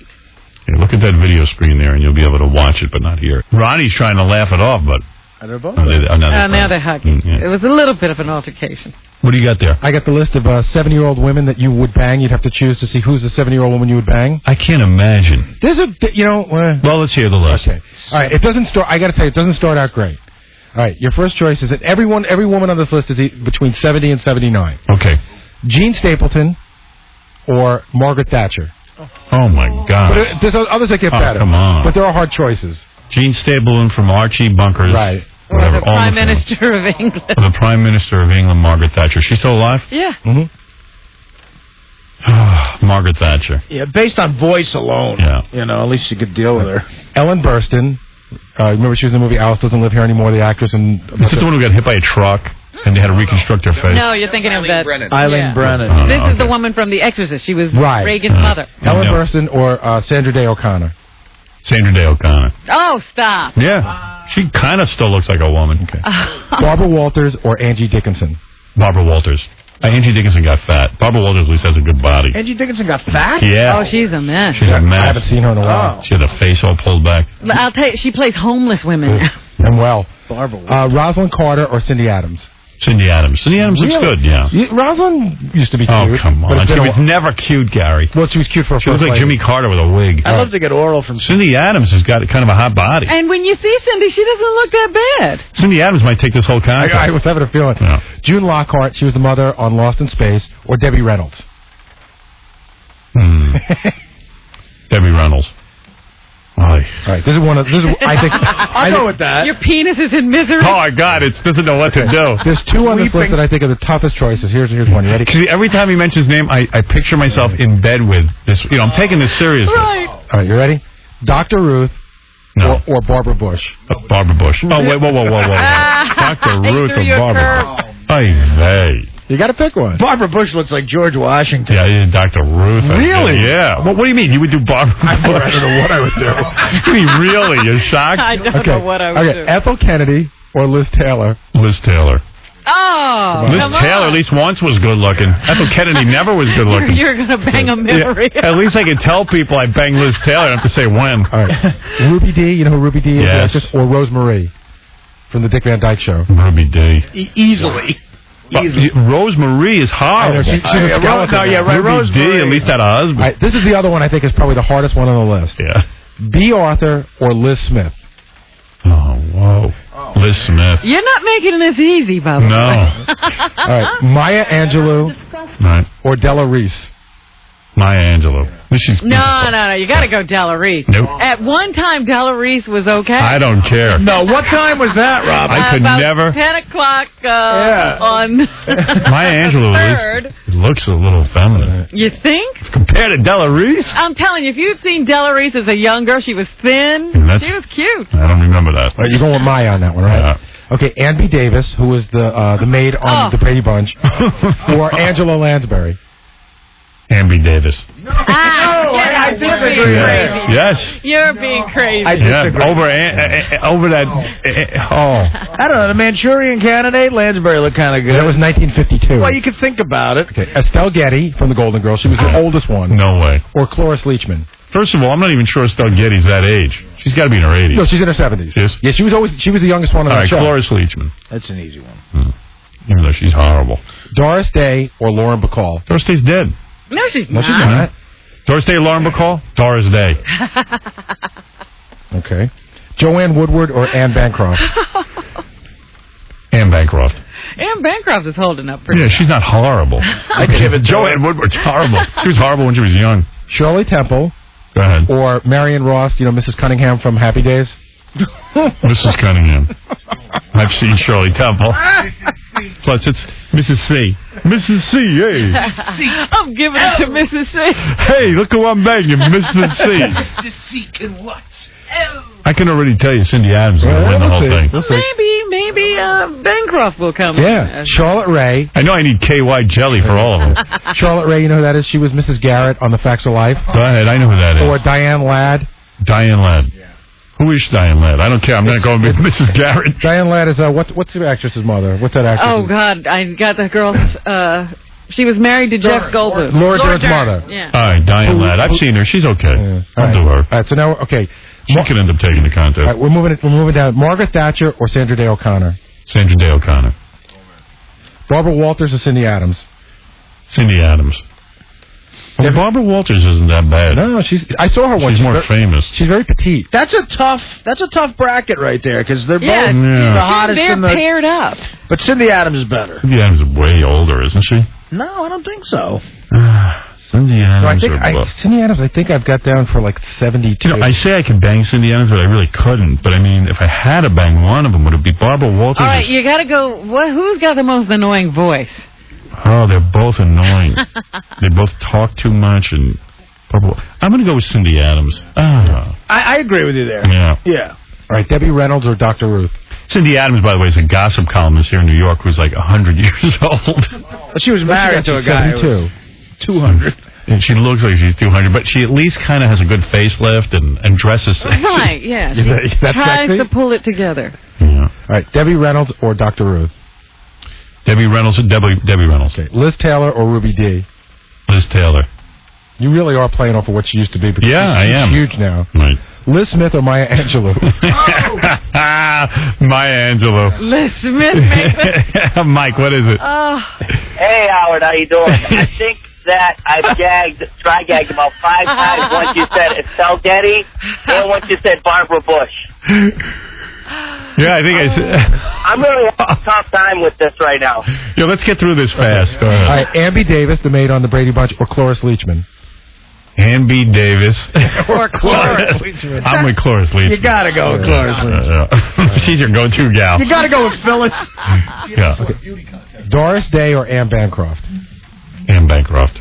Yeah, look at that video screen there, and you'll be able to watch it, but not hear it. Ronnie's trying to laugh it off, but... They're both now they're hugging. It was a little bit of an altercation. What do you got there? I got the list of 70-year-old women that you would bang. You'd have to choose to see who's the 70-year-old woman you would bang. I can't imagine. There's well, let's hear the list. Okay. All right. It doesn't start. I got to tell you, it doesn't start out great. All right. Your first choice is that every woman on this list is between 70 and 79. Okay. Jean Stapleton or Margaret Thatcher. Oh my God. But there's others that get better. Come on. But there are hard choices. Jean Stapleton from Archie Bunkers. Right. Or Whatever, the Prime Minister of England. Or the Prime Minister of England, Margaret Thatcher. She's still alive? Yeah. Mm-hmm. Margaret Thatcher. Yeah, based on voice alone. Yeah. You know, at least you could deal with her. Ellen Burstyn. Remember she was in the movie Alice Doesn't Live Here Anymore, the actress. And Is it the one who got hit by a truck and they had to reconstruct her face? No, you're thinking of that. Eileen Brennan. Oh, This is okay. the woman from The Exorcist. She was Right. Reagan's mother. Ellen Burstyn or Sandra Day O'Connor. Sandra Day O'Connor. Oh, stop. Yeah. She kind of still looks like a woman. Okay. Barbara Walters or Angie Dickinson. Barbara Walters. Angie Dickinson got fat. Barbara Walters at least has a good body. Angie Dickinson got fat? Yeah. Oh, she's a mess. She's a mess. I haven't seen her in a while. She had a face all pulled back. I'll tell you, she plays homeless women. And well. Barbara. Rosalind Carter or Cindy Adams. Cindy Adams. Cindy Adams looks Really? good, yeah. Rosalind used to be cute. Oh, come but on. it's She been a was never cute, Gary. Well, she was cute for a She looked like Jimmy Carter with a wig. I'd love to get oral from Cindy Adams has got kind of a hot body. And when you see Cindy, she doesn't look that bad. Cindy Adams might take this whole contest. I was having a feeling. Yeah. June Lockhart, she was the mother on Lost in Space, or Debbie Reynolds. Debbie Reynolds. All right, this is I think I'll go with that. Your penis is in misery. Oh, my God, it doesn't know what to do. There's two on this list that I think are the toughest choices. Here's one. You ready? See, every time he mentions his name, I picture myself in bed with this. You know, I'm taking this seriously. Right. All right, you ready? Dr. Ruth No. or Barbara Bush. Barbara Bush. Oh, wait, whoa. Dr. Ruth or Barbara. Ay, vey. You got to pick one. Barbara Bush looks like George Washington. Yeah, Dr. Ruth. Really? Yeah. What do you mean? You would do Barbara Bush? I don't know what I would do. You mean really? You're shocked? I don't know what I would do. Ethel Kennedy or Liz Taylor. Liz Taylor. Oh, Liz come Taylor on. at least once was good looking. Ethel Kennedy never was good looking. You're going to bang a memory. At least I can tell people I banged Liz Taylor. I don't have to say when. All right. Ruby Dee, you know who Ruby Dee is? Yes. The actress, or Rose Marie from the Dick Van Dyke Show. Ruby Dee. Easily. Rose Marie is horrible. She's a skeleton. Ruby Dee at least had a husband. All right, this is the other one I think is probably the hardest one on the list. Yeah. B. Arthur or Liz Smith. Oh, whoa. Liz Smith. You're not making this easy, Bubba. No. All right, Maya Angelou Right. or Della Reese. Maya Angelou. She's No. You got to go Della Reese. Nope. At one time, Della Reese was okay. I don't care. No, what time was that, Rob? I could About never. 10 o'clock on Maya Angelou third. looks a little feminine. You think? Compared to Della Reese? I'm telling you, if you'd seen Della Reese as a young girl, she was thin. That's- She was cute. I don't remember that. All right, you're going with Maya on that one, right? Yeah. Okay, Ann B. Davis, who was the maid on the Brady Bunch, or Angela Lansbury. Ann B. Davis. I disagree. Yes. You're being crazy. Yeah, over that. I don't know. The Manchurian Candidate, Lansbury looked kind of good. That was 1952. Well, you could think about it. Okay, Estelle Getty from the Golden Girls. She was the oldest one. No way. Or Cloris Leachman. First of all, I'm not even sure Estelle Getty's that age. She's got to be in her 80s. No, she's in her 70s. Yes? Yeah, she was the youngest one on All the right, show. Cloris Leachman. That's an easy one. Even though she's horrible. Doris Day or Lauren Bacall. Doris Day's dead. No, she's No, not. she's not. Doris Day, Lauren Bacall? Doris Day. Okay. Joanne Woodward or Anne Bancroft. Anne Bancroft. Anne Bancroft is holding up pretty Yeah, she's not horrible. I give it to Joanne her. Woodward's horrible. She was horrible when she was young. Shirley Temple Go ahead. or Marion Ross, you know, Mrs. Cunningham from Happy Days. Mrs. Cunningham. I've seen Shirley Temple. Plus, it's Mrs. C. Mrs. C, hey. I'm giving it to Mrs. C. Hey, look who I'm banging, Mrs. C. I can already tell you Cindy Adams is going to win the whole thing. We'll see. Maybe Bancroft will come. Yeah. Charlotte Ray. I know I need KY jelly for all of them. Charlotte Ray, you know who that is? She was Mrs. Garrett on The Facts of Life. Go ahead, I know who that is. Or Diane Ladd. Diane Ladd. Who is Diane Ladd? I don't care. I'm going to go with Mrs. Garrett. Diane Ladd is, what's the actress's mother? What's that actress? Oh, God. I got the girl's... she was married to Jeff Goldblum. Laura Dern's mother. Yeah. All right, Diane Ladd. I've seen her. She's okay. Yeah. I'll do her. All right, so now, okay. She could end up taking the contest. All right, we're moving down. Margaret Thatcher or Sandra Day O'Connor? Sandra Day O'Connor. Barbara Walters or Cindy Adams? Cindy Adams. Well, Barbara Walters isn't that bad. No, I saw her once. She's more famous. She's very petite. That's a tough bracket right there because they're Yeah, both the hottest they're in the. paired up. But Cindy Adams is better. Cindy Adams is way older, isn't she? No, I don't think so. Cindy No, Adams. Cindy Adams, I think I've got down for like 72. You know, I say I can bang Cindy Adams, but I really couldn't. But I mean, if I had to bang one of them, would it be Barbara Walters? All right, you got to go... Who's got the most annoying voice? Oh, they're both annoying. They both talk too much and. I'm going to go with Cindy Adams. I agree with you there. Yeah. Yeah. All right, Debbie Reynolds or Dr. Ruth? Cindy Adams, by the way, is a gossip columnist here in New York who's like 100 years old. She was married to a guy who was 200. And she looks like she's 200, but she at least kind of has a good facelift and dresses sexy. Right, yeah. She that tries sexy? to pull it together. Yeah. All right, Debbie Reynolds or Dr. Ruth? Debbie Reynolds. Okay. Liz Taylor or Ruby D? Liz Taylor. You really are playing off of what she used to be. Because I she's am. huge now. Right. Liz Smith or Maya Angelou? Maya Angelou. Liz Smith. Mike, what is it? Hey, Howard, how you doing? I think that I've dry gagged about 5 times once you said Estelle Getty and once you said Barbara Bush. Yeah, I think I said... I'm really having a tough time with this right now. Yeah, let's get through this fast. Go ahead. All right, Ambi Davis, the maid on the Brady Bunch, or Cloris Leachman? Ambi Davis. Or Cloris Leachman. I'm with Cloris Leachman. You got to go with Cloris Leachman. She's your go-to gal. You got to go with Phyllis. Yeah. Okay. Doris Day or Anne Bancroft? Anne Bancroft.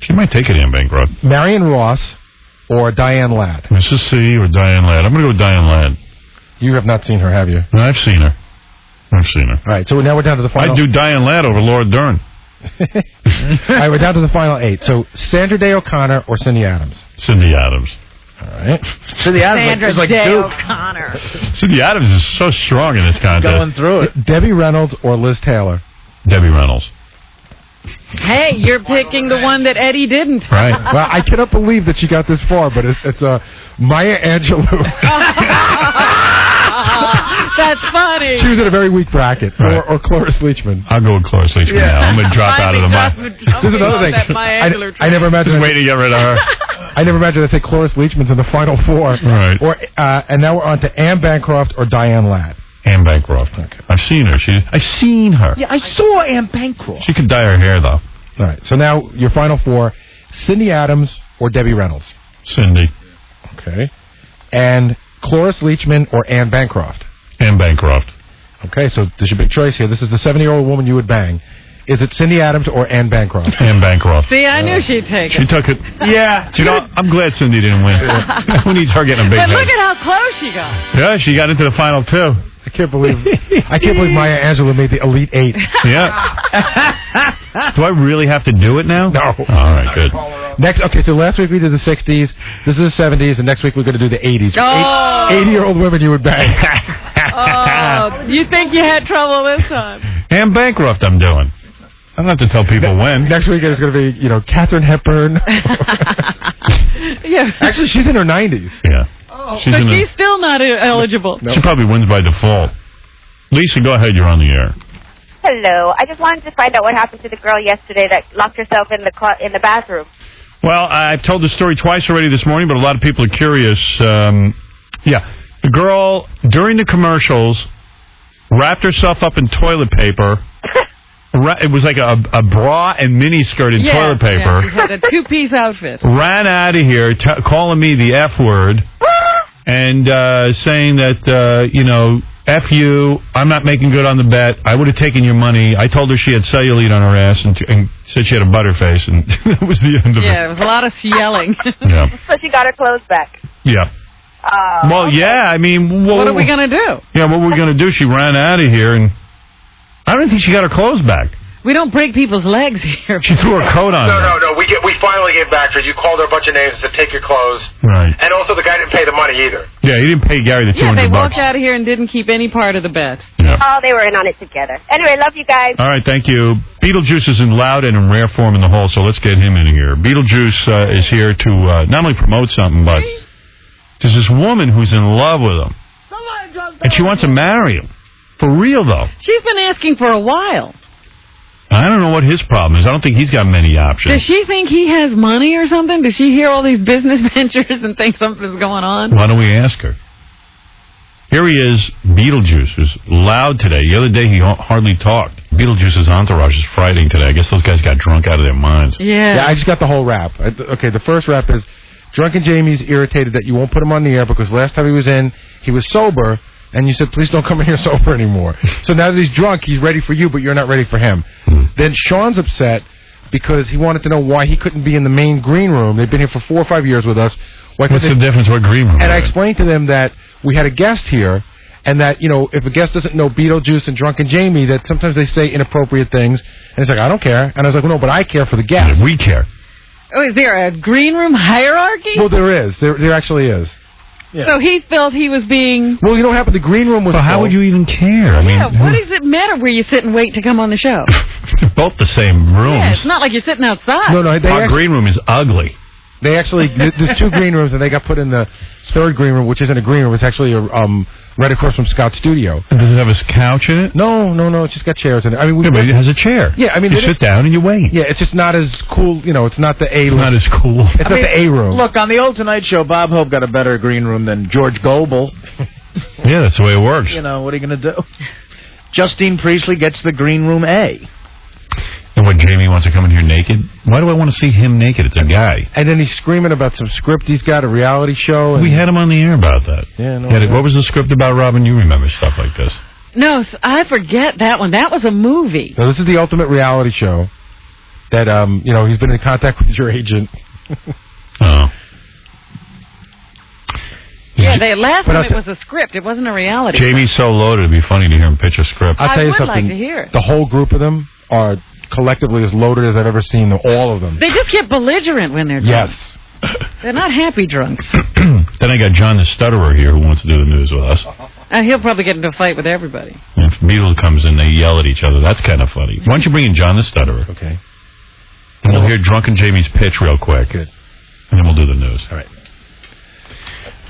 She might take it, Anne Bancroft. Marion Ross or Diane Ladd? Mrs. C or Diane Ladd. I'm going to go with Diane Ladd. You have not seen her, have you? No, I've seen her. All right, so now we're down to the final. I'd do Diane Ladd over Laura Dern. All right, we're down to the final 8. So Sandra Day O'Connor or Cindy Adams? Cindy Adams. All right. Cindy Adams is like Day Duke. O'Connor. Cindy Adams is so strong in this contest. Going through it. Debbie Reynolds or Liz Taylor? Debbie Reynolds. Hey, you're picking the one that Eddie didn't. Right. Well, I cannot believe that she got this far, but it's Maya Angelou. That's funny. She was in a very weak bracket. Right. Or Cloris Leachman. I'll go with Cloris Leachman now. I'm going to drop out of the Maya. There's another thing. I never imagined. Just waiting to get rid of her. I never imagined I'd say Cloris Leachman's in the final 4. Right. Or and now we're on to Anne Bancroft or Diane Ladd. Anne Bancroft. Okay. I've seen her. I've seen her. Yeah, I saw Anne Bancroft. She could dye her hair, though. All right. So now your final 4, Cindy Adams or Debbie Reynolds? Cindy. Okay. And Cloris Leachman or Anne Bancroft? Anne Bancroft. Okay, so there's your big choice here. This is the 70-year-old woman you would bang. Is it Cindy Adams or Anne Bancroft? Anne Bancroft. See, I knew she'd take She it. took it. Yeah. You know, I'm glad Cindy didn't win. Who needs her getting a big But head? look at how close she got. Yeah, she got into the final 2. I can't believe Maya Angelou made the Elite 8. Yeah. Do I really have to do it now? No. All right, good. Okay, so last week we did the 60s. This is the 70s, and next week we're going to do the 80s. Oh. 80-year-old women you would bang. Oh, you think you had trouble this time? Anne Bancroft I'm doing. I don't have to tell people when. Next week is going to be, Katharine Hepburn. Yeah. Actually, she's in her 90s. Yeah. She's still not eligible. She probably wins by default. Lisa, go ahead. You're on the air. Hello. I just wanted to find out what happened to the girl yesterday that locked herself in the bathroom. Well, I've told the story twice already this morning, but a lot of people are curious. The girl, during the commercials, wrapped herself up in toilet paper. It was like a bra and miniskirt in toilet paper. Yeah, she had a 2-piece outfit. Ran out of here, calling me the F word, and saying that, F you, I'm not making good on the bet. I would have taken your money. I told her she had cellulite on her ass and said she had a butterface, and that was the end of it. Yeah, it was a lot of yelling. Yeah. So she got her clothes back. Yeah. Well, okay. yeah, I mean... What are we going to do? Yeah, what were we going to do? She ran out of here, and I don't think she got her clothes back. We don't break people's legs here. She threw her coat on. No. We finally get back to her. You called her a bunch of names and said, take your clothes. Right. And also, the guy didn't pay the money either. Yeah, he didn't pay Gary the $200. Yeah, they walked out of here and didn't keep any part of the bet. Yeah. Oh, they were in on it together. Anyway, love you guys. All right, thank you. Beetlejuice is in loud and in rare form in the hall, so let's get him in here. Beetlejuice is here to not only promote something, but there's this woman who's in love with him. And she wants to marry him. For real, though. She's been asking for a while. I don't know what his problem is. I don't think he's got many options. Does she think he has money or something? Does she hear all these business ventures and think something's going on? Why don't we ask her? Here he is, Beetlejuice, who's loud today. The other day he hardly talked. Beetlejuice's entourage is Friday today. I guess those guys got drunk out of their minds. Yeah. I just got the whole rap. Okay, the first rap is, Drunken Jamie's irritated that you won't put him on the air because last time he was in, he was sober, and you said, please don't come in here sober anymore. So now that he's drunk, he's ready for you, but you're not ready for him. Then Sean's upset because he wanted to know why he couldn't be in the main green room. They've been here for 4 or 5 years with us. What's the difference with green room? And I explained to them that we had a guest here, and that, you know, if a guest doesn't know Beetlejuice and Drunken Jamie, that sometimes they say inappropriate things. And he's like, I don't care. And I was like, well, no, but I care for the guest. Yeah, we care. Oh, is there a green room hierarchy? Well, there is. There actually is. Yeah. So he felt he was being... Well, you know what happened? The green room was Well, how full. would you even care? I mean, what does it matter where you sit and wait to come on the show? they're both the same rooms. Yeah, it's not like you're sitting outside. No, Our green room is ugly. They actually, there's 2 green rooms, and they got put in the 3rd green room, which isn't a green room. It's actually right across from Scott's studio. And does it have a couch in it? No, it's just got chairs in it. I mean, but it has a chair. Yeah, I mean, you sit down and you wait. Yeah, it's just not as cool. You know, it's not the A. It's not as cool. It's not the A room. Look, on the old Tonight Show, Bob Hope got a better green room than George Goebel. Yeah, that's the way it works. You know, what are you going to do? Justine Priestley gets the green room A. And what, Jamie wants to come in here naked? Why do I want to see him naked? It's a guy. And then he's screaming about some script he's got, a reality show. And We had him on the air about that. Yeah, no. What was the script about, Robin? You remember stuff like this. No, I forget that one. That was a movie. So this is the ultimate reality show that, you know, he's been in contact with your agent. Oh. Yeah, last time it was a script. It wasn't a reality. Jamie's so loaded, it'd be funny to hear him pitch a script. I'll tell you would something. like to hear it. The whole group of them are collectively as loaded as I've ever seen them, all of them. They just get belligerent when they're drunk. Yes. They're not happy drunks. Then I got John the Stutterer here who wants to do the news with us. And he'll probably get into a fight with everybody. And if Beetle comes in, they yell at each other. That's kind of funny. Why don't you bring in John the Stutterer? Okay. And we'll hear Drunken Jamie's pitch real quick. Good. And then we'll do the news. All right.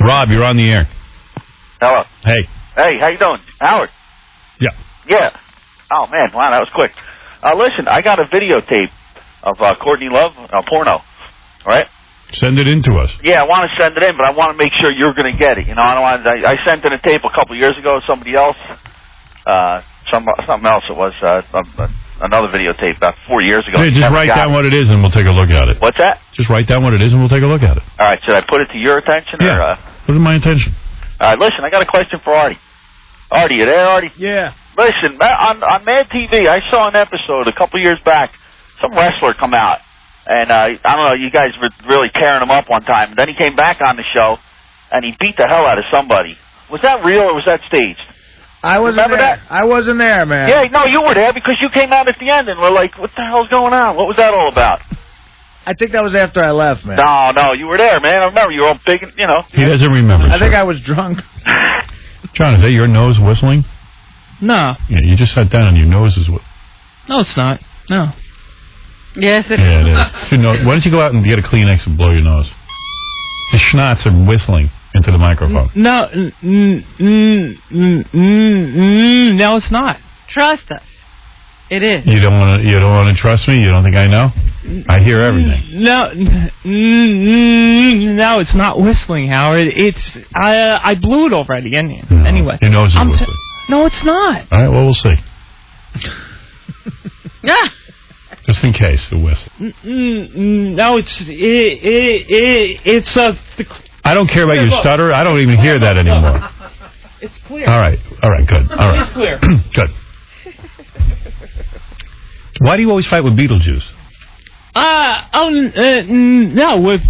Rob, you're on the air. Hello. Hey. Hey, how you doing? Howard? Yeah. Yeah. Oh, man, wow, that was quick. Listen, I got a videotape of Courtney Love, porno, right? Send it in to us. Yeah, I want to send it in, but I want to make sure you're going to get it. You know, I sent in a tape a couple years ago to somebody else. Something else it was, another videotape about 4 years ago. Hey, just write down what it is and we'll take a look at it. What's that? Just write down what it is and we'll take a look at it. All right, should I put it to your attention? Yeah. Put it to my attention. All right, listen, I got a question for Artie. Artie, you there, Artie? Yeah. Listen, on Mad TV, I saw an episode a couple years back. Some wrestler come out, and I don't know, you guys were really tearing him up one time. Then he came back on the show, and he beat the hell out of somebody. Was that real or was that staged? I wasn't Remember there. that? I wasn't there, man. Yeah, no, you were there because you came out at the end and were like, what the hell's going on? What was that all about? I think that was after I left, man. No, you were there, man. I remember you were all big, you know. He doesn't remember. I think I was drunk. John, is that your nose whistling? No. Yeah, you just sat down and your nose is... No, it's not. No. Yes, it is. Yeah, it is. Why don't you go out and get a Kleenex and blow your nose? The schnotts are whistling into the microphone. No, no, it's not. Trust us. It is. You don't want to trust me? You don't think I know? I hear everything. No, it's not whistling, Howard. I blew it already. Anyway, your nose is whistling. No, it's not. All right, well, we'll see. Just in case it whistles. No, it's I don't care about your stutter. I don't even hear that anymore. It's clear. All right, good. All right. It's clear. Good. Why do you always fight with Beetlejuice? No, with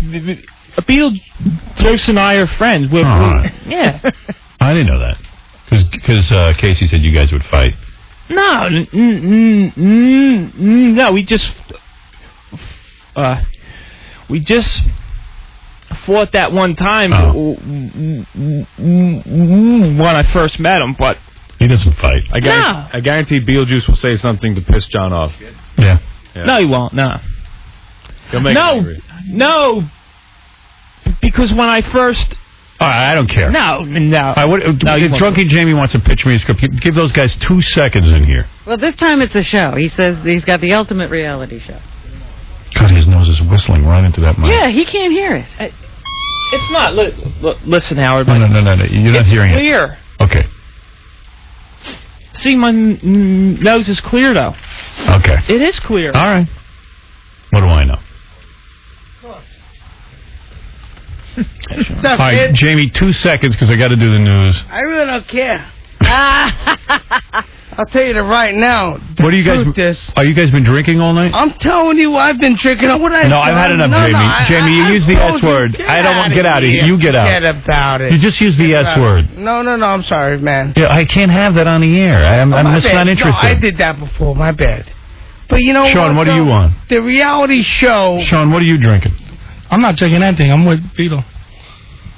Beetlejuice and I are friends. Yeah. I didn't know that. Because Casey said you guys would fight. No, we just fought that one time when I first met him, but he doesn't fight. I guarantee Beetlejuice will say something to piss John off. Yeah. No, he won't. No. He'll make him angry. No. Because when I first... All right, I don't care. No. If Drunky Jamie wants to pitch me a script, give those guys 2 seconds in here. Well, this time it's a show. He says he's got the ultimate reality show. God, his nose is whistling right into that mic. Yeah, he can't hear it. It's not. Listen, Howard. No. You're not hearing clear. it. Okay. See, my nose is clear, though. Okay. It is clear. All right. What do I know? All right, Jamie, 2 seconds because I got to do the news. I really don't care. I'll tell you right now. What are you guys? Are you guys been drinking all night? I'm telling you, I've been drinking. What I No, I've had enough, Jamie. Jamie, you use the S word. I don't want to get out of here. You get out. Forget about it. You just use the S word. No, I'm sorry, man. Yeah, I can't have that on the air. I'm just not interested. No, I did that before. My bad. But you know Sean, what do you want? The reality show. Sean, what are you drinking? I'm not drinking anything. I'm with Beetle.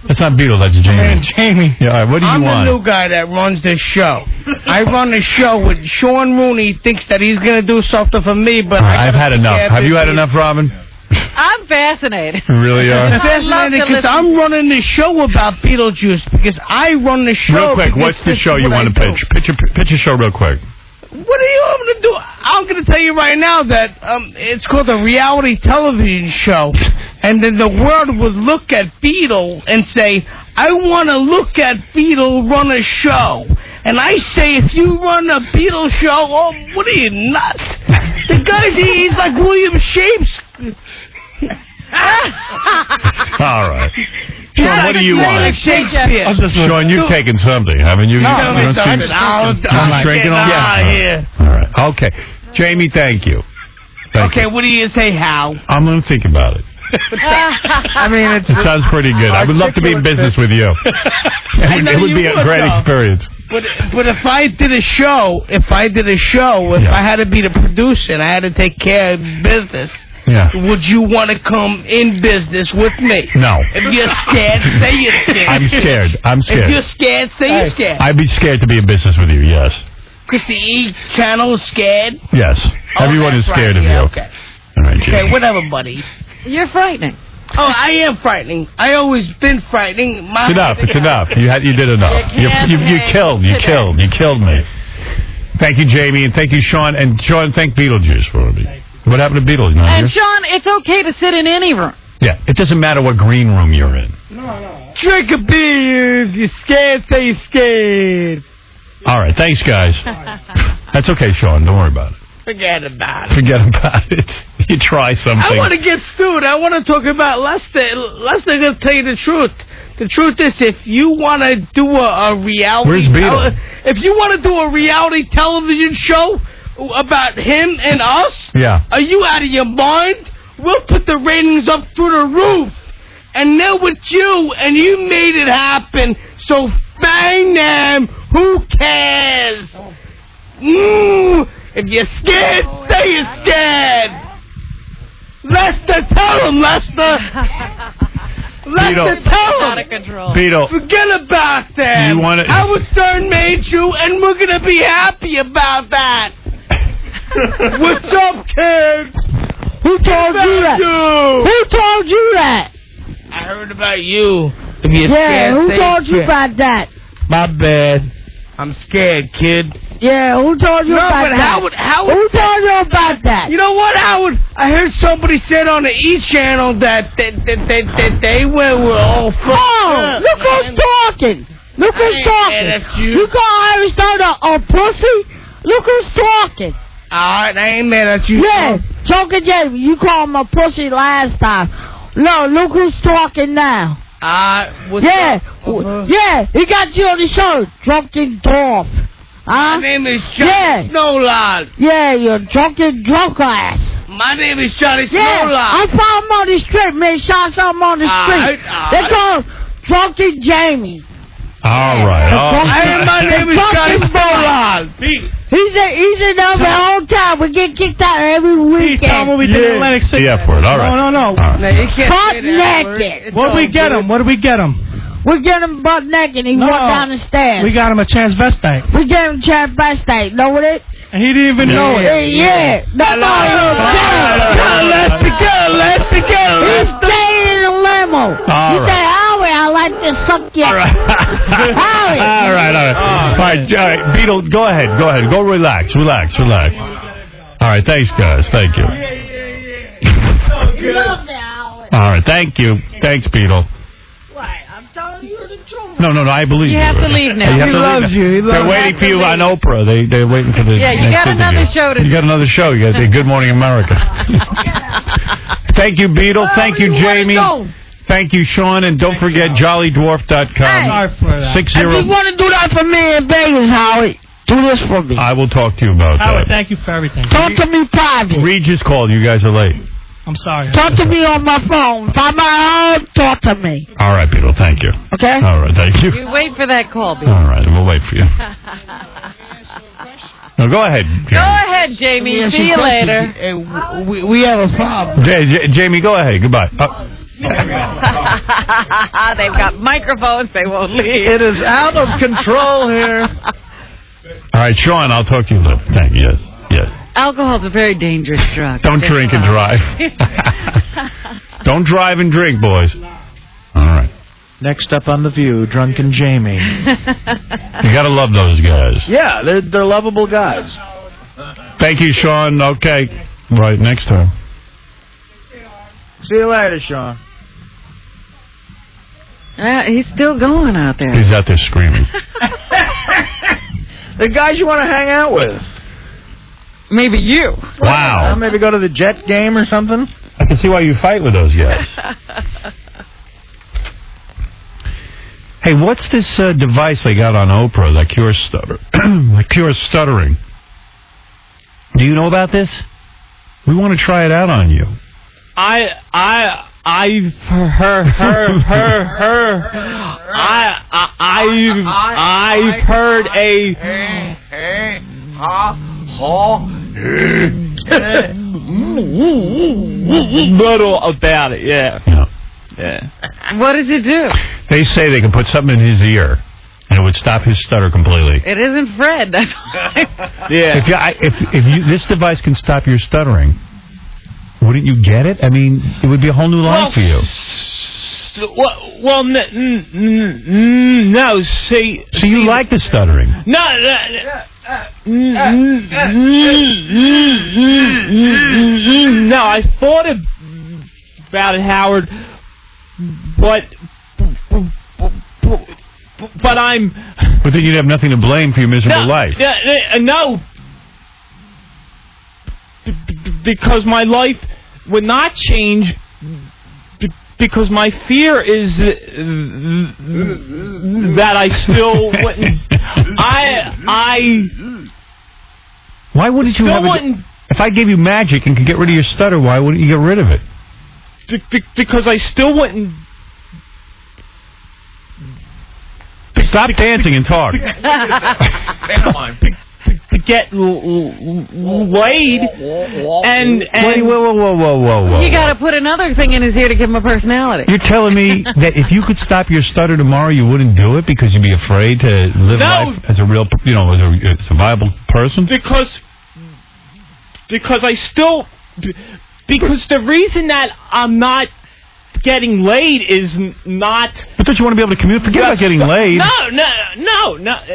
That's not Beetle, that's Jamie. Man, Jamie. Yeah, all right, what do you I'm want? the new guy that runs this show. I run the show with Sean Rooney. Thinks that he's going to do something for me, but I've had enough. Have you had enough, Robin? I'm fascinated. You really are? I'm fascinated because I'm running the show about Beetlejuice because I run the show. Real quick, what's the show you want to pitch? Pitch a show real quick. What do you want me to do? I'm going to tell you right now that it's called a reality television show. And then the world would look at Beetle and say, I want to look at Beetle run a show. And I say, if you run a Beetle show, oh, what are you, nuts? The guy, he's like William Shakespeare. All right. Sean, what do you want? Shakespeare. Sean, you've taken something, haven't you? No, you don't seem... I'm drinking all here. All right. Okay. Jamie, thank you. Okay, what do you say, Hal? I'm going to think about it. I mean, it sounds pretty good. I would love to be in business with you. It would be a great experience. But if I did a show, if I had to be the producer and I had to take care of business, would you want to come in business with me? No. If you're scared, say you're scared. I'm scared. If you're scared, say you're scared. I'd be scared to be in business with you, yes. Because the E channel is scared? Yes. Everyone is scared of you. Okay. All right, okay, whatever, buddy. You're frightening. Oh, I am frightening. I always been frightening. It's enough. You did enough. You killed me. Thank you, Jamie, and thank you, Sean. And Sean, thank Beetlejuice for me. What happened to Beetle? And Sean, it's okay to sit in any room. Yeah, it doesn't matter what green room you're in. No. Drink a beer. If you're scared, say you're scared. All right, thanks, guys. That's okay, Sean. Don't worry about it. Forget about it. You try something. I want to get sued. I want to talk about Lester. Lester going to tell you the truth. The truth is, if you want to do a reality... Where's Beetle? If you want to do a reality television show about him and us, are you out of your mind? We'll put the ratings up through the roof. And then with you, and you made it happen, so bang them. Who cares? If you're scared, say you're scared. Lester, tell him, Lester. Lester, tell him. Beetle. Forget about that. You want Howard Stern made you, and we're going to be happy about that. What's up, kids? Who told you that? Who told you that? I heard about you. If you're scared, who say told you scared. about that? My bad. I'm scared, kid. Yeah, who told you about that? Howard, who told you about that? You know what, Howard? I heard somebody said on the E channel that they were all fucked up. Look who's talking. Look who's talking. You call Irish Stone a pussy? Look who's talking. Alright, I ain't mad at you. Yeah, Joker Jamie, you called him a pussy last time. No, look who's talking now. What's up? Yeah, he got you on the show, Drunken Dwarf. My name is Johnny Snowlord. Yeah, you're drunken drunk ass. My name is Johnny Yeah, Snowlord. I found him on the street, man. Saw something on the street. They call him Drunken Jamie. All right. My name is Johnny Snowlord. He's in there the whole time. We get kicked out every weekend. Tell him what we did in Atlantic City. The F word. All right. No. Right. No, you can't butt say that naked. What do we get him? We get him butt naked. He walked down the stairs. We got him a transvestite. We get him transvestite. Know what it? And he didn't even know it. Yeah. Let's go. He's staying in the limo. He said, Howie, I like to suck you. Howie. All right. Beetle, go ahead. Go relax. All right, thanks, guys. Thank you. All right, thank you. Thanks, Beetle. I'm telling you the truth. No, I believe you. You have to leave now. He loves you. They're waiting for you on Oprah. They're waiting for the you next got another interview. show to do. You got another show. You got the Good Morning America. Thank you, Beetle. Thank you, Jamie. Thank you, Sean, and don't forget jollydwarf.com. Sorry for that. If you want to do that for me in Vegas, Howard, do this for me. I will talk to you about Howard, that. thank you for everything. Talk to me private. Regis called. You guys are late. I'm sorry. Talk to me on my phone. If I'm at home, talk to me. All right, Beetle. Thank you. Okay? All right, thank you. You wait for that call, B. All right, we'll wait for you. No, go ahead. Go ahead, Jamie. Yes, See you question. later. We have a problem. Jamie, go ahead. Goodbye. They've got microphones. They won't leave. It is out of control here. All right, Sean, I'll talk to you later. Thank you. Yes. Alcohol's a very dangerous drug. Don't drink and drive. Don't drive and drink, boys. All right. Next up on The View, Drunken Jamie. You got to love those guys. Yeah, they're lovable guys. Thank you, Sean. Okay. Right, next time. See you later, Sean. He's still going out there. He's out there screaming. The guys you want to hang out with. Maybe you. Wow. Maybe go to the Jet game or something. I can see why you fight with those guys. Hey, what's this device they got on Oprah that cures stutter? That cures stuttering. Do you know about this? We want to try it out on you. I've heard a little about it. Yeah. What does it do? They say they can put something in his ear, and it would stop his stutter completely. It isn't Fred. That's why. Yeah. If this device can stop your stuttering, wouldn't you get it? I mean, it would be a whole new life for you. Well, no. See. So you like the stuttering? No. No, I thought about it, Howard, but I'm. But then you'd have nothing to blame for your miserable life. No, because my life would not change. Because my fear is that I still wouldn't. Why wouldn't you have it? If I gave you magic and could get rid of your stutter, why wouldn't you get rid of it? Because I still wouldn't. Stop dancing and talk. To get laid and whoa. You got to put another thing in his ear to give him a personality. You're telling me that if you could stop your stutter tomorrow, you wouldn't do it because you'd be afraid to live life as a real, as a viable person? Because I still, because the reason that I'm not getting laid is not. But don't you want to be able to communicate? Forget about getting laid. No.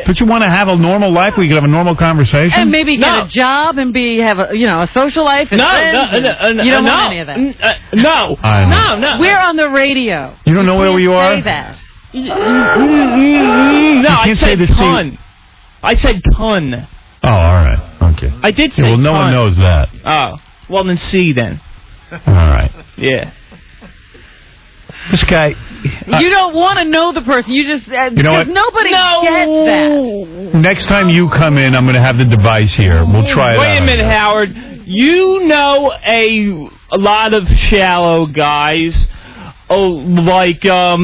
Don't you want to have a normal life where you can have a normal conversation? And maybe get a job and have a social life. And friends. You don't want any of that. No. We're on the radio. You don't know where you are? Say that. No, I said ton. I said ton. Oh, all right. Okay. I did say well, no ton. one knows that. Oh, well then C then. All right. Yeah. This guy. You don't want to know the person. You just you know what? Nobody gets that. Next time you come in, I'm going to have the device here. We'll try it out. Wait a minute, Howard. You know a lot of shallow guys. Like your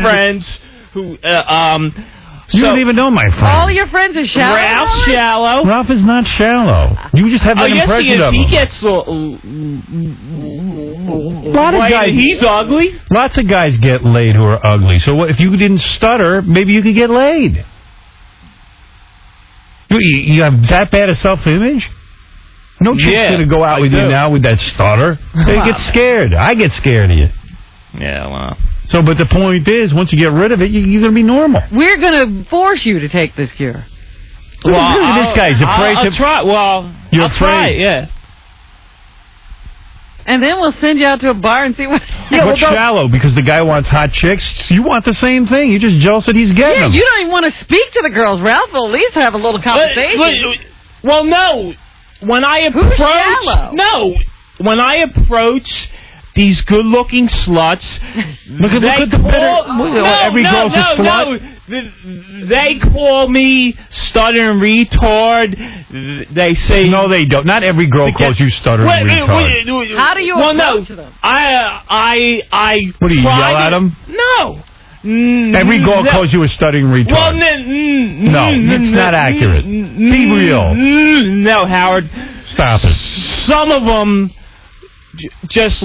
friends who you don't even know my friend. All your friends are shallow. Ralph's shallow. Ralph is not shallow. You just have that impression of him. He gets a lot of guys. He's ugly. Lots of guys get laid who are ugly. So what, if you didn't stutter, maybe you could get laid. You have that bad a self-image? No chick's gonna go out with you now with that stutter. They get scared. I get scared of you. Yeah, well. So, but the point is, once you get rid of it, you're going to be normal. We're going to force you to take this cure. Well, this guy's afraid I'll try. Well, you're I'll try it, yeah. And then we'll send you out to a bar and see what... What's shallow? Because the guy wants hot chicks. You want the same thing. You're just jealous that he's getting them. You don't even want to speak to the girls. Ralph will at least have a little conversation. Well, no. When I approach... Who's shallow? No. when I approach these good-looking sluts, Look at the every girl's a slut. They call me stuttering retard. They say no, they don't. Not every girl calls you stuttering retard. How do you approach them? I What do you yell at them? No. Every girl calls you a stuttering retard. Well, no, it's not accurate. Be real. No, Howard. Stop it. Some of them just.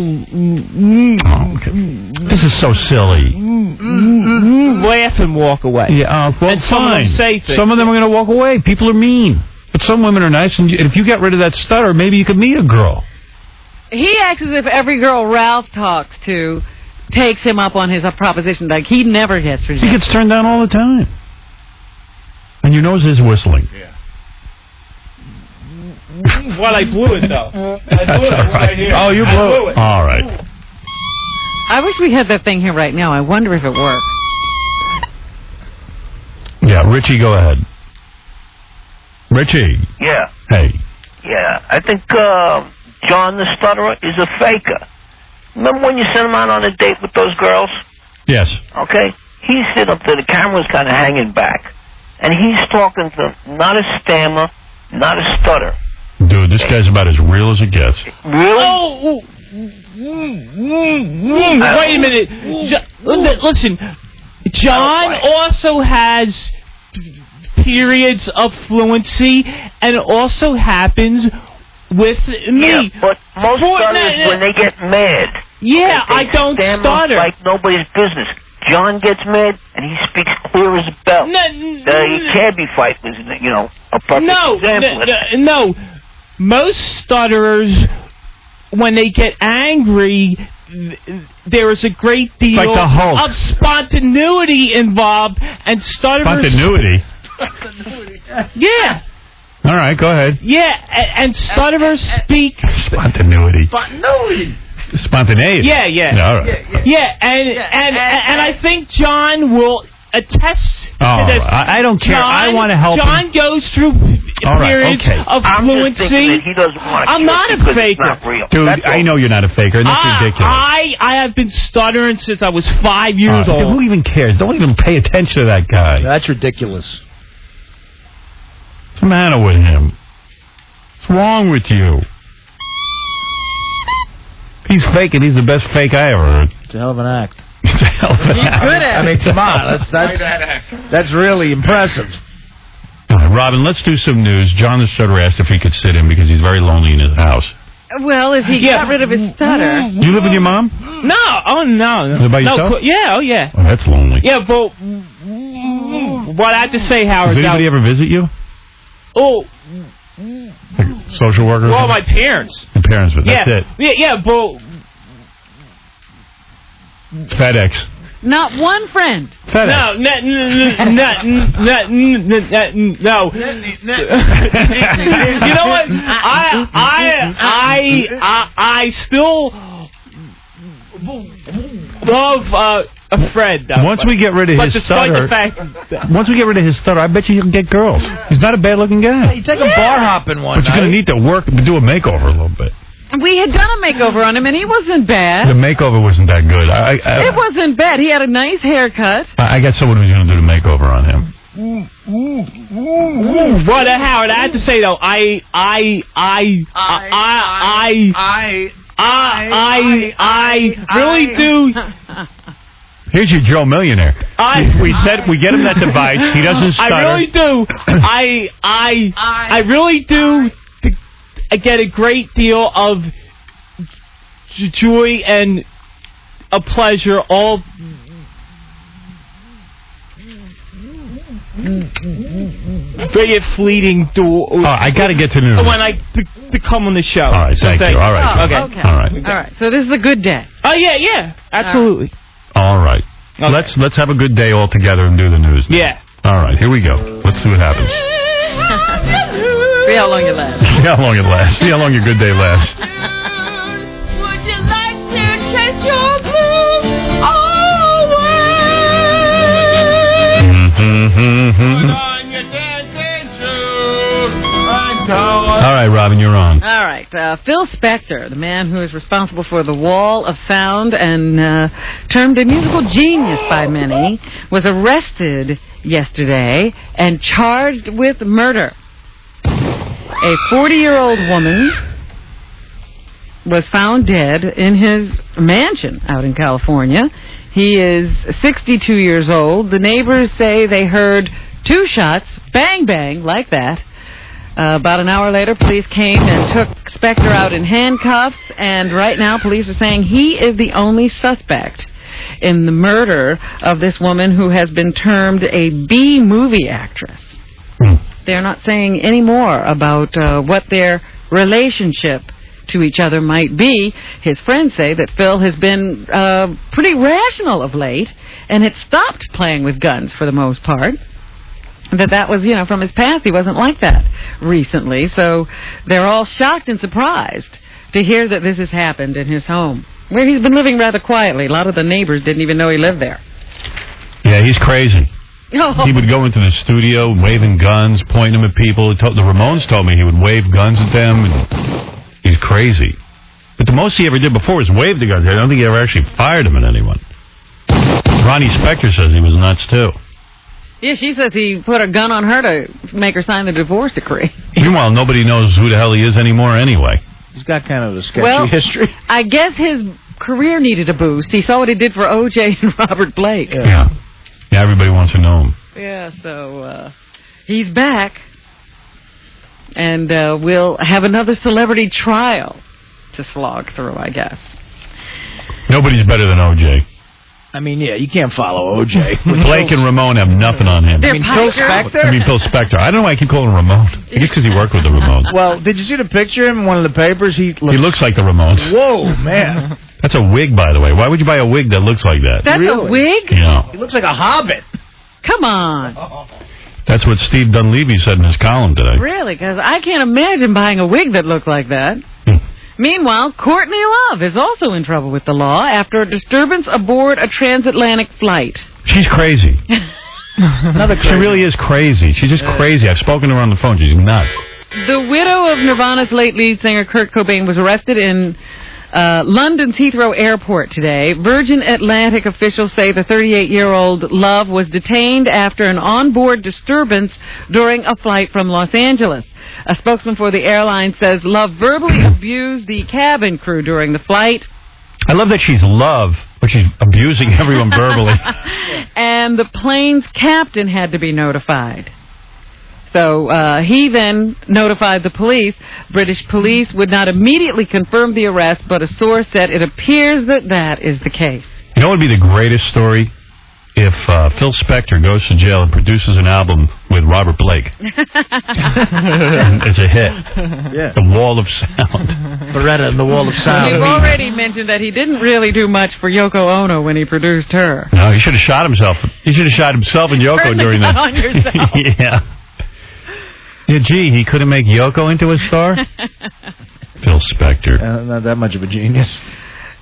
This is so silly. Laugh and walk away. Yeah, well, and some fine. of them say things. Some of them are going to walk away. People are mean. But some women are nice, and if you get rid of that stutter, maybe you could meet a girl. He acts as if every girl Ralph talks to takes him up on his proposition. Like, he never gets rejected. He gets turned down all the time. And your nose is whistling. Yeah. Well, I blew it, though. I blew it right here. Oh, you blew it. All right. I wish we had that thing here right now. I wonder if it works. Yeah, Richie, go ahead. Richie. Yeah. Hey. Yeah. I think John the Stutterer is a faker. Remember when you sent him out on a date with those girls? Yes. Okay. He's sitting up there. The camera's kind of hanging back. And he's talking to not a stammer, not a stutter. Dude, this guy's about as real as it gets. Really? Oh, wait a minute. Listen, John also has periods of fluency, and it also happens with me. Yeah, but most stutters, when they get mad, yeah, I don't stutter like nobody's business. John gets mad, and he speaks clear as a bell. He can't be fighting, a perfect example. No. Most stutterers, when they get angry, there is a great deal like the Hulk. of spontaneity involved, and stutterers... Spontaneity? Yeah. All right, go ahead. Yeah, and stutterers speak... Spontaneity. Spontaneity. Yeah. All right. Yeah, and I think John will attest to this. I don't care. I want to help John him. goes through periods of fluency. He doesn't want to I'm not a faker. Dude, I know you're not a faker, and that's ridiculous. I have been stuttering since I was 5 years old. Who even cares? Don't even pay attention to that guy. That's ridiculous. What's the matter with him? What's wrong with you? He's faking. He's the best fake I ever heard. It's a hell of an act. It's a hell of an act. Good at I mean, come on. That's really impressive. All right, Robin, let's do some news. John the Stutterer asked if he could sit in because he's very lonely in his house. Well, if he got rid of his stutter... Do you live with your mom? No. Oh, no. Is it by yourself? Yeah, oh, yeah. Oh, that's lonely. Yeah, but what I have to say, Howard... Does anybody ever visit you? Oh... Like social workers? Well, my parents. Your parents, but that's it. Yeah, but... FedEx. Not one friend. FedEx. No. You know what? I still love a friend. Once we get rid of his stutter, once we get rid of his stutter, I bet you can get girls. He's not a bad-looking guy. You take a bar hopping one But you're going to need to do a makeover a little bit. We had done a makeover on him, and he wasn't bad. The makeover wasn't that good. It wasn't bad. He had a nice haircut. I got someone who's going to do the makeover on him. But Howard, I have to say though, I really do. Here's your Joe Millionaire. We get him that device. He doesn't stutter. I really do. I really do. I get a great deal of joy and a pleasure all very fleeting I got to get to news. when I come on the show. All right, thank you. All right. Okay. All right. All right. So this is a good day. Oh yeah, absolutely. All right. Okay. Let's have a good day all together and do the news. Yeah. All right, here we go. Let's see what happens. See how long it lasts. See how long it lasts. See how long your good day lasts. Would you like to chase your blues away? Mm-hmm. All right, Robin, you're on. All right. Phil Spector, the man who is responsible for the Wall of Sound and termed a musical genius by many, was arrested yesterday and charged with murder. A 40-year-old woman was found dead in his mansion out in California. He is 62 years old. The neighbors say they heard 2 shots, bang, bang, like that. About an hour later, police came and took Spector out in handcuffs, and right now police are saying he is the only suspect in the murder of this woman who has been termed a B-movie actress. They're not saying any more about what their relationship to each other might be. His friends say that Phil has been pretty rational of late and had stopped playing with guns for the most part. That was, from his past. He wasn't like that recently. So they're all shocked and surprised to hear that this has happened in his home, where he's been living rather quietly. A lot of the neighbors didn't even know he lived there. Yeah, he's crazy. Oh. He would go into the studio waving guns, pointing them at people. The Ramones told me he would wave guns at them. And he's crazy. But the most he ever did before was wave the guns. I don't think he ever actually fired them at anyone. Ronnie Spector says he was nuts, too. Yeah, she says he put a gun on her to make her sign the divorce decree. Meanwhile, nobody knows who the hell he is anymore anyway. He's got kind of a sketchy history. I guess his career needed a boost. He saw what he did for O.J. and Robert Blake. Yeah, everybody wants to know him. Yeah, so he's back. And we'll have another celebrity trial to slog through, I guess. Nobody's better than O.J. I mean, yeah, you can't follow O.J. Blake and Ramone have nothing on him. Phil Spector? Phil Spector. I don't know why I keep calling him Ramone. I guess because he worked with the Ramones. Well, did you see the picture of him in one of the papers? He looks like the Ramones. Whoa, man. That's a wig, by the way. Why would you buy a wig that looks like that? That's a wig? Yeah. He looks like a hobbit. Come on. That's what Steve Dunleavy said in his column today. Really? Because I can't imagine buying a wig that looked like that. Meanwhile, Courtney Love is also in trouble with the law after a disturbance aboard a transatlantic flight. She's crazy. She really is crazy. She's just crazy. I've spoken to her on the phone. She's nuts. The widow of Nirvana's late lead singer Kurt Cobain was arrested in London's Heathrow Airport today. Virgin Atlantic officials say the 38-year-old Love was detained after an onboard disturbance during a flight from Los Angeles. A spokesman for the airline says Love verbally abused the cabin crew during the flight. I love that she's Love, but she's abusing everyone verbally. And the plane's captain had to be notified. So he then notified the police. British police would not immediately confirm the arrest, but a source said it appears that is the case. You know what would be the greatest story? If Phil Spector goes to jail and produces an album with Robert Blake. It's a hit. Yeah. The Wall of Sound. Beretta and the Wall of Sound. You've already mentioned that he didn't really do much for Yoko Ono when he produced her. No, he should have shot himself. He should have shot himself and Yoko during that. On yourself. Yeah. Yeah, gee, he couldn't make Yoko into a star? Phil Spector. Not that much of a genius.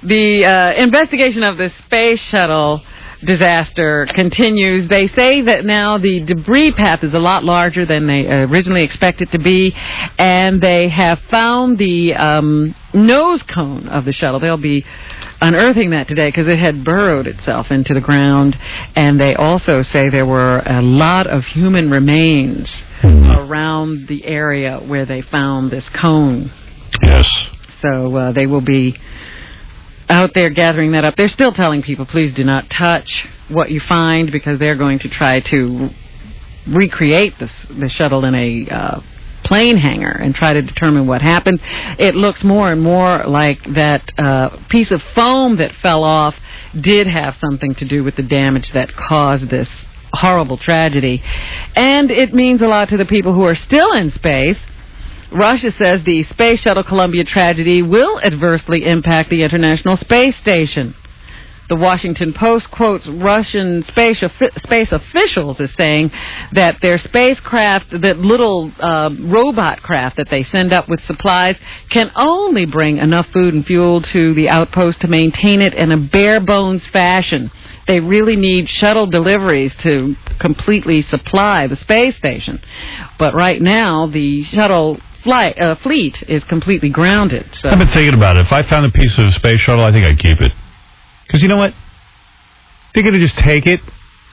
The investigation of the space shuttle disaster continues. They say that now the debris path is a lot larger than they originally expected to be, and they have found the nose cone of the shuttle. They'll be unearthing that today because it had burrowed itself into the ground, and they also say there were a lot of human remains around the area where they found this cone. Yes. So they will be out there gathering that up. They're still telling people, please do not touch what you find, because they're going to try to recreate the shuttle in a plane hangar and try to determine what happened. It looks more and more like that piece of foam that fell off did have something to do with the damage that caused this horrible tragedy. And it means a lot to the people who are still in space. Russia says the Space Shuttle Columbia tragedy will adversely impact the International Space Station. The Washington Post quotes Russian space officials as saying that their spacecraft, that little robot craft that they send up with supplies, can only bring enough food and fuel to the outpost to maintain it in a bare-bones fashion. They really need shuttle deliveries to completely supply the space station. But right now, the shuttle fleet is completely grounded. So. I've been thinking about it. If I found a piece of a space shuttle, I think I'd keep it. Because you know what? They're going to just take it,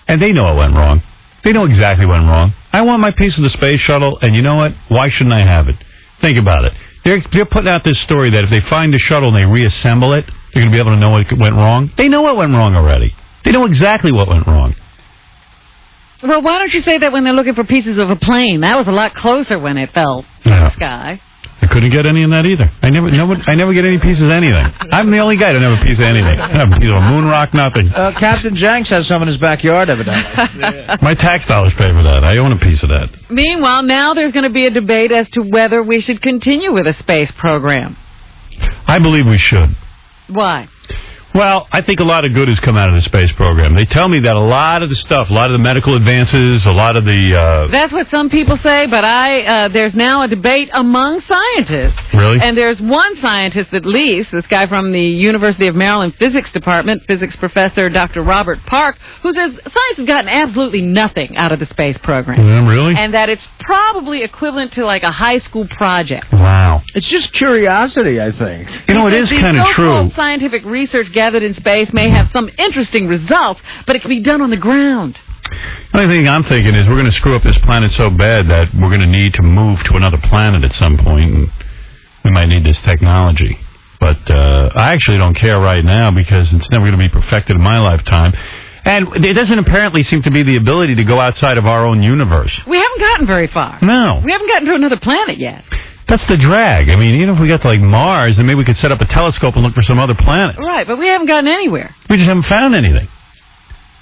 and they know it went wrong. They know exactly what went wrong. I want my piece of the space shuttle, and you know what? Why shouldn't I have it? Think about it. They're putting out this story that if they find the shuttle and they reassemble it, they're going to be able to know what went wrong. They know what went wrong already. They know exactly what went wrong. Well, why don't you say that when they're looking for pieces of a plane? That was a lot closer when it fell from the sky. I couldn't get any of that either. I never get any pieces of anything. I'm the only guy to never have a piece of anything. I have a piece of a moon rock, nothing. Captain Jenks has some in his backyard, evidently. My tax dollars pay for that. I own a piece of that. Meanwhile, now there's going to be a debate as to whether we should continue with a space program. I believe we should. Why? Well, I think a lot of good has come out of the space program. They tell me that a lot of the stuff, a lot of the medical advances, a lot of the... That's what some people say, but there's now a debate among scientists. Really? And there's one scientist at least, this guy from the University of Maryland Physics Department, physics professor Dr. Robert Park, who says science has gotten absolutely nothing out of the space program. Really? And that it's probably equivalent to like a high school project. Wow. It's just curiosity, I think. You know, it is kind of true. Scientific research gathered in space may have some interesting results, but it can be done on the ground. The only thing I'm thinking is we're going to screw up this planet so bad that we're going to need to move to another planet at some point, and we might need this technology. But I actually don't care right now because it's never going to be perfected in my lifetime. And there doesn't apparently seem to be the ability to go outside of our own universe. We haven't gotten very far. No. We haven't gotten to another planet yet. That's the drag. I mean, even if we got to, like, Mars, then maybe we could set up a telescope and look for some other planets. Right, but we haven't gotten anywhere. We just haven't found anything.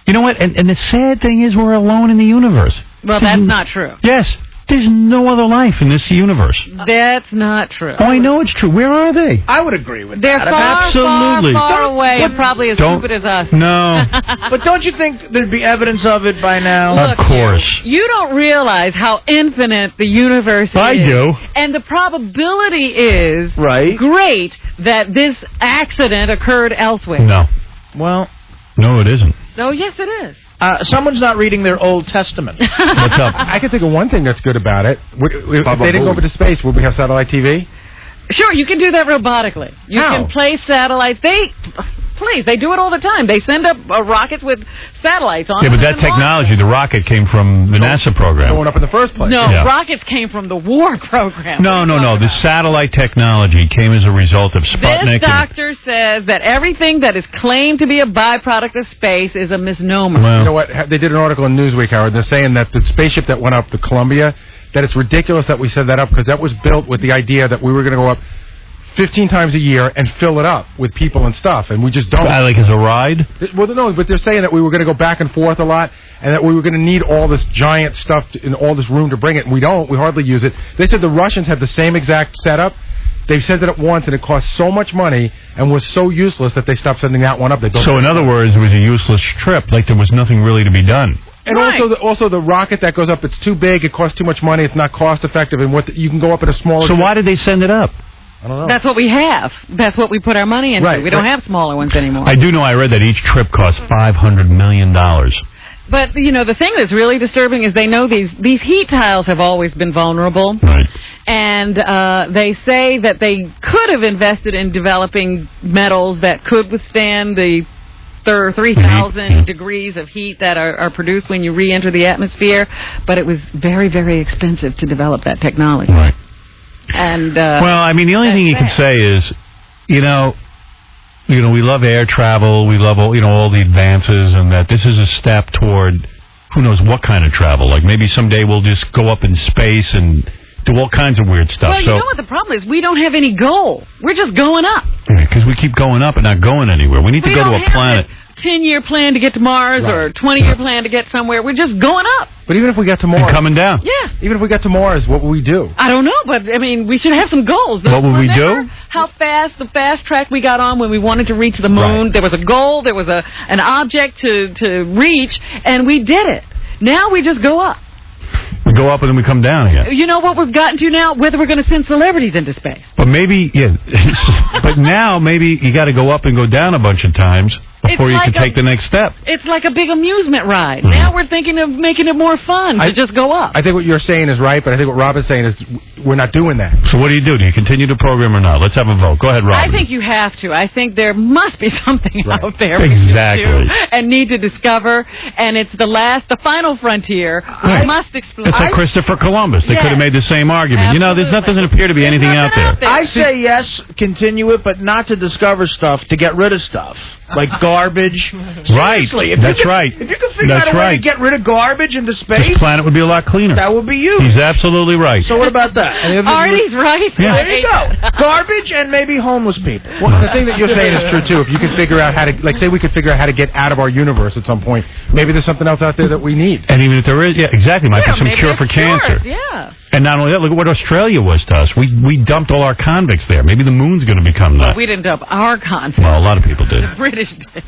You know what? And the sad thing is we're alone in the universe. Well, that's not true. Yes. There's no other life in this universe. That's not true. Oh, I know it's true. Where are they? I would agree with They're that. Absolutely. far away and probably as stupid as us. No. But don't you think there'd be evidence of it by now? Look, of course. You don't realize how infinite the universe is. I do. And the probability is great that this accident occurred elsewhere. No. Well. No, it isn't. Oh, yes, it is. Someone's not reading their Old Testament. What's up? I can think of one thing that's good about it. If they didn't go over to space, would we have satellite TV? Sure, you can do that robotically. You How? can place satellites. They do it all the time. They send up rockets with satellites on them. Yeah, but that technology, the rocket, came from the NASA program. Going up in the first place. No, Yeah. rockets came from the war program. No. The satellite technology came as a result of Sputnik. This doctor says that everything that is claimed to be a byproduct of space is a misnomer. You know what? They did an article in Newsweek, Howard. They're saying that the spaceship that went up to Columbia, that it's ridiculous that we set that up because that was built with the idea that we were going to go up 15 times a year and fill it up with people and stuff, and we just don't. Like as a ride? Well, no, but they're saying that we were going to go back and forth a lot, and that we were going to need all this giant stuff in all this room to bring it, and we don't. We hardly use it. They said the Russians had the same exact setup. They've said that once, and it cost so much money and was so useless that they stopped sending that one up. So, in other words, it was a useless trip. Like there was nothing really to be done. And also the rocket that goes up, it's too big, it costs too much money, it's not cost effective, and you can go up in a smaller. So why did they send it up? I don't know. That's what we have. That's what we put our money into. Right, we don't have smaller ones anymore. I do know I read that each trip costs $500 million. But, the thing that's really disturbing is they know these heat tiles have always been vulnerable. Right. And they say that they could have invested in developing metals that could withstand the 3,000 degrees of heat that are produced when you re-enter the atmosphere. But it was very, very expensive to develop that technology. Right. And well, I mean, the only thing you can say is, we love air travel, we love all the advances, and that this is a step toward who knows what kind of travel. Like maybe someday we'll just go up in space and do all kinds of weird stuff. Well, you know what the problem is? We don't have any goal. We're just going up. Because we keep going up and not going anywhere. We need to go to a planet. 10-year plan to get to Mars or 20-year plan to get somewhere. We're just going up. But even if we got to Mars... And coming down. Yeah. Even if we got to Mars, what would we do? I don't know, but, we should have some goals. What would we do? How fast, the fast track we got on when we wanted to reach the moon. Right. There was a goal. There was an object to reach, and we did it. Now we just go up. We go up and then we come down again. You know what we've gotten to now? Whether we're going to send celebrities into space. But maybe, but now maybe you got to go up and go down a bunch of times before you can take the next step. It's like a big amusement ride. Now we're thinking of making it more fun to just go up. I think what you're saying is right, but I think what Rob is saying is we're not doing that. So what do you do? Do you continue the program or not? Let's have a vote. Go ahead, Robin. I think you have to. I think there must be something out there Exactly. we should do and need to discover, and it's the final frontier. We must explore. It's like Christopher Columbus. They could have made the same argument. You know, there doesn't appear to be anything out there. I say yes, continue it, but not to discover stuff, to get rid of stuff. Like garbage. Right. Seriously, That's right. If you could figure out a way to get rid of garbage into space, this planet would be a lot cleaner. that would be you. He's absolutely right. So what about that? Artie's right. Yeah. There you go. Garbage and maybe homeless people. Well, the thing that you're saying is true, too. If you can figure out how to, like, say we could figure out how to get out of our universe at some point, maybe there's something else out there that we need. And even if there is, exactly, might be some cure for cancer. Yeah. And not only that, look at what Australia was to us. We dumped all our convicts there. Maybe the moon's going to become that. We didn't dump our content. Well, a lot of people did. The British did.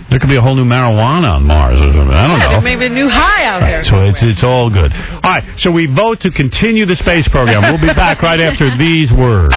There could be a whole new marijuana on Mars or something. I don't know. There may be a new high out there. So it's all good. All right, so we vote to continue the space program. We'll be back right after these words.